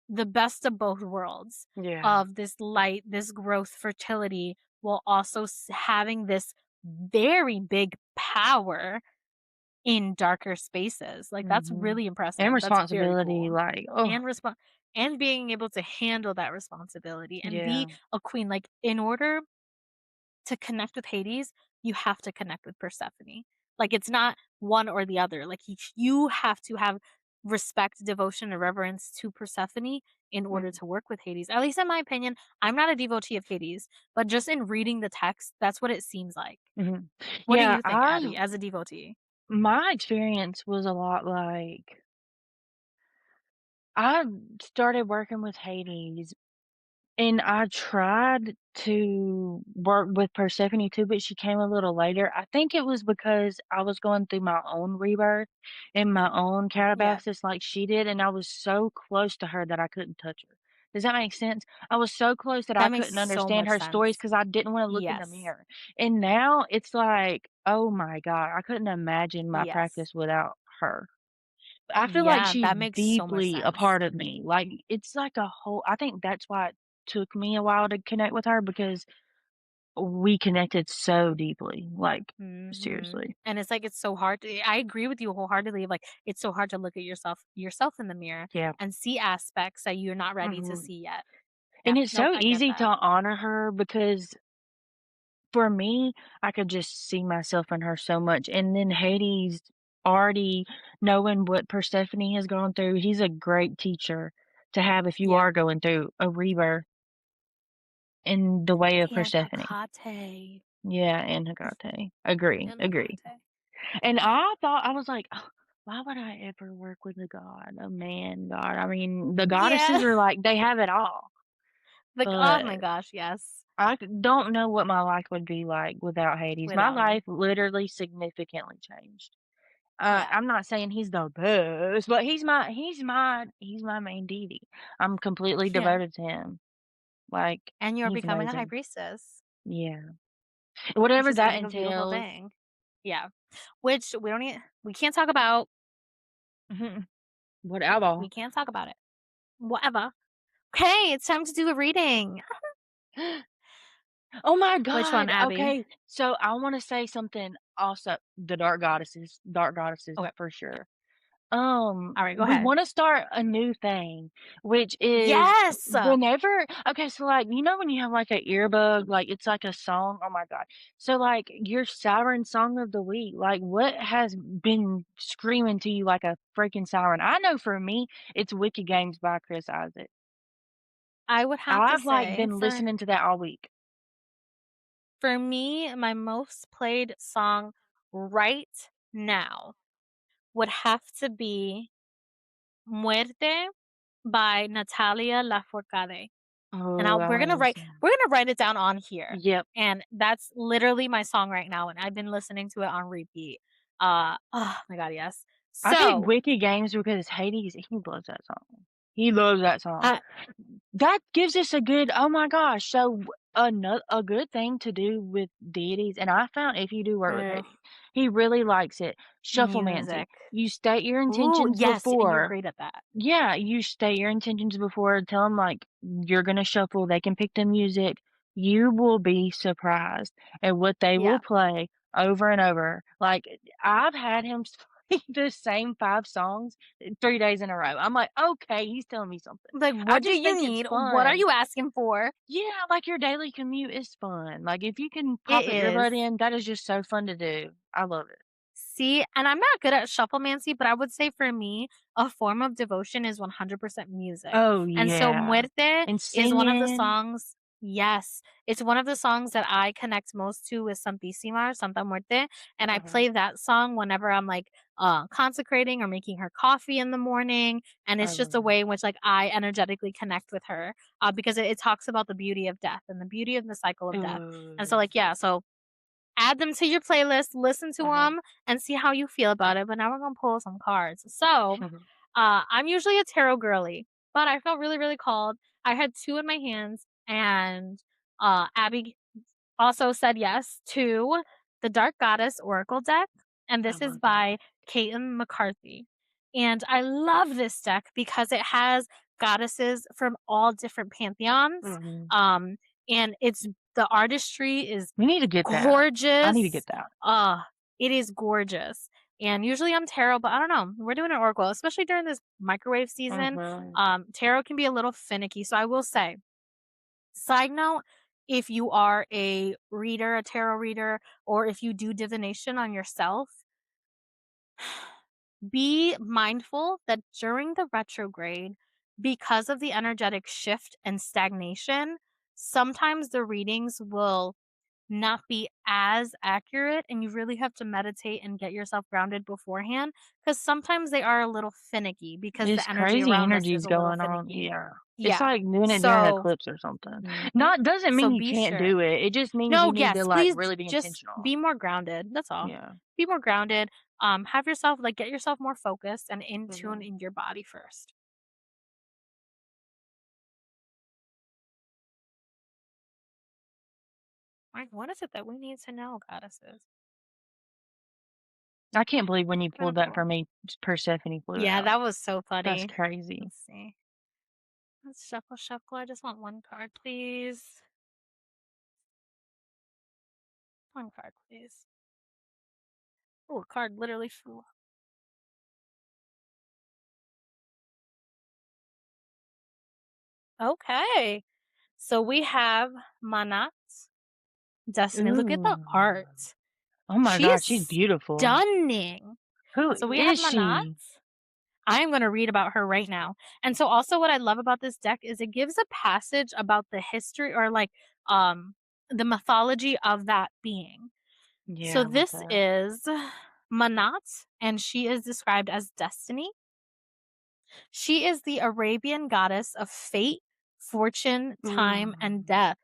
the best of both worlds Yeah. of this light, this growth, fertility, while also having this very big power in darker spaces. Like, that's Mhm. really And impressive. That's very responsibility, cool. like, oh, And and being able to handle that responsibility and yeah. be a queen. Like, in order to connect with Hades, you have to connect with Persephone. Like, it's not one or the other. Like, you have to have respect, devotion, and reverence to Persephone in order Mhm. to work with Hades. At least in my opinion, I'm not a devotee of Hades, but just in reading the text, that's what it seems like. Mhm. What do Yeah, you think, Abby, as a devotee? my experience was a lot like I started working with Hades. And I tried to work with Persephone too, but she came a little later. I think it was because I was going through my own rebirth and my own Yeah, catabasis like she did, and I was so close to her that I couldn't touch her. Does that make sense? I was so close that I that makes couldn't so understand much her stories sense. because I didn't want to look in the Yes. mirror. And now it's like, oh my God, I couldn't imagine my Yes. practice without her. I feel like Yeah, she's that makes so much deeply a sense. part of me, like, it's like a whole I think that's why it took me a while to connect with her because we connected so deeply, like, Mhm. seriously. And it's like it's so hard to I agree with you wholeheartedly, like, it's so hard to look at yourself in the mirror Yeah, and see aspects that you're not ready to mhm, see yet. Yeah, and it's nope, so I get easy to that. honor her because for me, I could just see myself in her so much, and then Hades already knowing what Persephone has gone through, he's a great teacher to have if you Yeah. are going through a rebirth in the way of And Persephone. Hecate. Yeah, and Hagate. Agree, And agree. Hecate. And I thought I was like, "Oh, why would I ever work with a god, a man god?" I mean, the Yeah. goddesses are like they have it all, Like, oh my but gosh, yes. don't know what my life would be like without Hades. My Without him. life literally significantly changed. Yeah. I'm not saying he's the best, but he's my main deity. I'm completely Yeah. devoted to him. Like, And you're he's becoming a high amazing. priestess, Yeah. which Whatever is, I that think, a beautiful entails. thing. Yeah. Which we can't talk about. Whatever. We can't talk about it. Whatever. Okay, it's time to do a reading. Oh my Which one, god, Abby? okay, so I wanna say something also the dark goddesses Okay. for Yeah. sure. All right, go We ahead. wanna start a new thing, which is Yes! whenever okay, so, like, you know when you have, like, a earbud, like, it's like a song? Oh my god. So, like, your siren song of the week, like, what has been screaming to you like a freaking siren? I know for me, it's Wicked Games by Chris Isaac. I would have to I've, like, say been listening to that all week. for me, my most played song right now would have to be Muerte by Natalia Lafourcade. And Oh, I wanna listen. we're gonna write it down on here. Yep. And that's literally my song right now, and I've been listening to it on repeat. Oh my god, yes. I picked So, Wicked Games because Hades, he loves that song. He loves that song. I That gives us a good oh my gosh, so a good thing to do with deities, and I found if you do work with ugh, Hades, he really likes it. Shufflemancy. music. You state your Ooh, intentions yes, and you're before. great at that. Yeah, you state your intentions before, tell them like, you're gonna shuffle, they can pick the music. You will be surprised at what they will Yeah. play over and over. Like, I've had him play the same 5 songs 3 days in a row. I'm like, "Okay, he's telling me something." Like, I what do just you think it's need? What are fun. you asking for? Yeah, like, your daily commute is fun. Like, if you can It pop an is. earbud in, that is just so fun to do. I love it. See, and I'm not good at shufflemancy, but I would say for me, a form of devotion is 100% music. Oh, And so yeah. Muerte And is one of the singing. songs. Yes, it's one of the songs that I connect most to with Santísima or Santa Muerte, and I Uh-huh. play that song whenever I'm, like, consecrating or making her coffee in the morning, and I it's just love a that. way in which, like, I energetically connect with her, because it talks about the beauty of death and the beauty of the cycle of death, and so, Ooh. like, yeah, so add them to your playlist, listen to Uh-huh. them, and see how you feel about it, but now we're gonna pull some cards. So, I'm usually a tarot girly, but I felt really, really called. I had 2 in my hands, and, Abby also said yes to the Dark Goddess Oracle deck, and I this is love that. by Caitlin McCarthy. And I love this deck because it has goddesses from all different pantheons. Mhm. Um, and it's the artistry is We need to get that. I need to gorgeous. get that. Uh, it is gorgeous. And usually I'm tarot, but I don't know. We're doing an oracle, especially during this microwave season. Mhm. Tarot can be a little finicky. So I will say, side note, if you are a reader, a tarot reader, or if you do divination on yourself, be mindful that during the retrograde, because of the energetic shift and stagnation, sometimes the readings will not be as accurate, and you really have to meditate and get yourself grounded beforehand because sometimes they are a little finicky because It's the energy crazy around us is energies a little going on. finicky. Yeah. It's Yeah. like doing it during So, eclipse or something. mhm. Not doesn't So mean you be can't sure. do it. It just means No, you need to yes, like please really be just intentional. be more grounded. That's all. Yeah. Be more grounded. Have yourself like get yourself more focused and in tune Mhm. in your body first. Like, what is it that we need to know, goddesses? I can't believe when you I'm gonna pulled that pull. for me, Persephone flew Yeah, out. that was so That's funny. crazy. Let's see. Let's shuffle, shuffle. I just want one card, please. One card, please. Oh, a card literally flew. Okay. So we have Manat Destiny. Look at the Ooh. art. Oh my She god, is she's beautiful. stunning. Who So we have is Manat. she? I'm going to read about her right now. And so also what I love about this deck is it gives a passage about the history or like um the mythology of that being. Yeah, So I love this that. is Manat and she is described as destiny. She is the Arabian goddess of fate, fortune, Ooh. time, and death.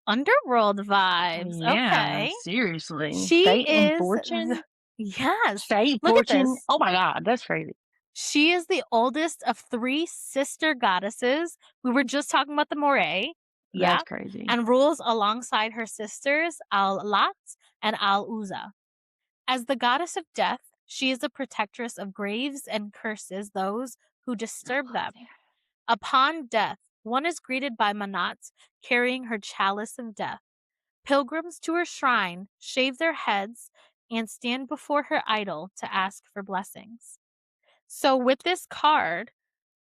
Underworld vibes. Yeah, Okay. seriously. She Fate and is fortune? yes. Fate, Look at fortune. this. Oh my god, that's crazy. She is the oldest of 3 sister goddesses. We were just talking about the Moray. That's Yeah. crazy. And rules alongside her sisters Al-Lat and Al-Uzza. As the goddess of death, she is the protectress of graves and curses those who I disturb love them. that. Upon death, one is greeted by Manat carrying her chalice of death. Pilgrims to her shrine shave their heads and stand before her idol to ask for blessings. So, with this card,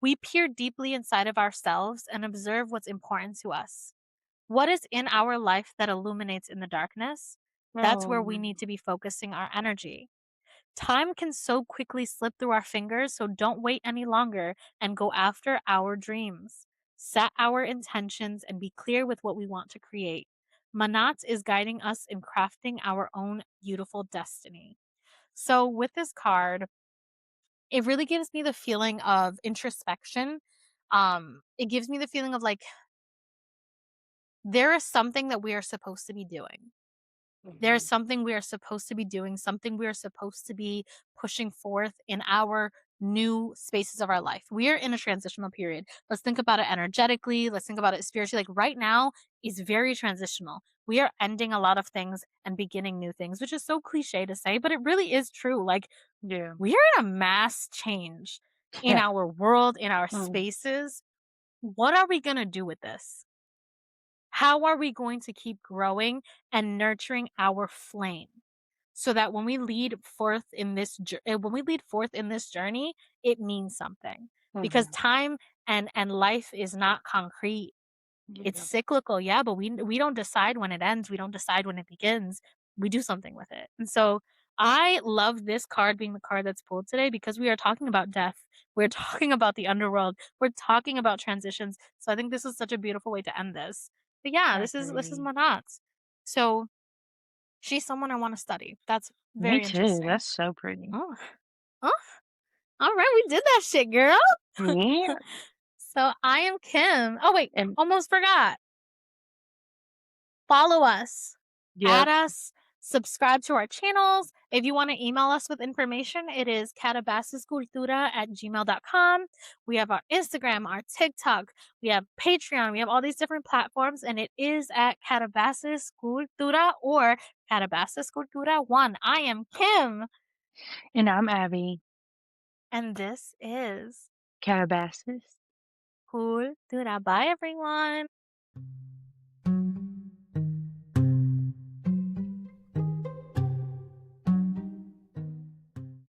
we peer deeply inside of ourselves and observe what's important to us. What is in our life that illuminates in the darkness? That's where we Oh, need to be focusing our energy. Time can so quickly slip through our fingers, so don't wait any longer and go after our dreams. Set our intentions and be clear with what we want to create. Manat is guiding us in crafting our own beautiful destiny. So, with this card, it really gives me the feeling of introspection. It gives me the feeling of like there is something that we are supposed to be doing. There's mhm. something we are supposed to be doing, something we are supposed to be pushing forth in our new spaces of our life. We are in a transitional period. Let's think about it energetically. Let's think about it spiritually. Like right now is very transitional. We are ending a lot of things and beginning new things, which is so cliche to say, but it really is true. Like Yeah. we are in a mass change in Yeah. our world, in our Mm, spaces. What are we going to do with this? How are we going to keep growing and nurturing our flame so that when we lead forth in this when we lead forth in this journey, it means something. Because mhm. time and life is not concrete. It's Yeah. cyclical, yeah, but we don't decide when it ends. We don't decide when it begins. We do something with it. And so I love this card being the card that's pulled today because we are talking about death. We're talking about the underworld. We're talking about transitions. So I think this is such a beautiful way to end this. But yeah, I this is agree. my nuts. So she's someone I want to study. That's Me very too. interesting. That's so pretty. Oh, oh, all right, we did that shit, girl. Yeah. So I am Kim. Oh wait, And almost forgot. Follow us, add yep. us, subscribe to our channels. If you want to email us with information, it is calabasascultura@gmail.com. We have our Instagram, our TikTok, we have Patreon, we have all these different platforms, and it is at Calabasas Cultura or Calabasas Cultura 1. I am Kim, And I'm Abby. and this is Calabasas. Cultura. Bye, everyone.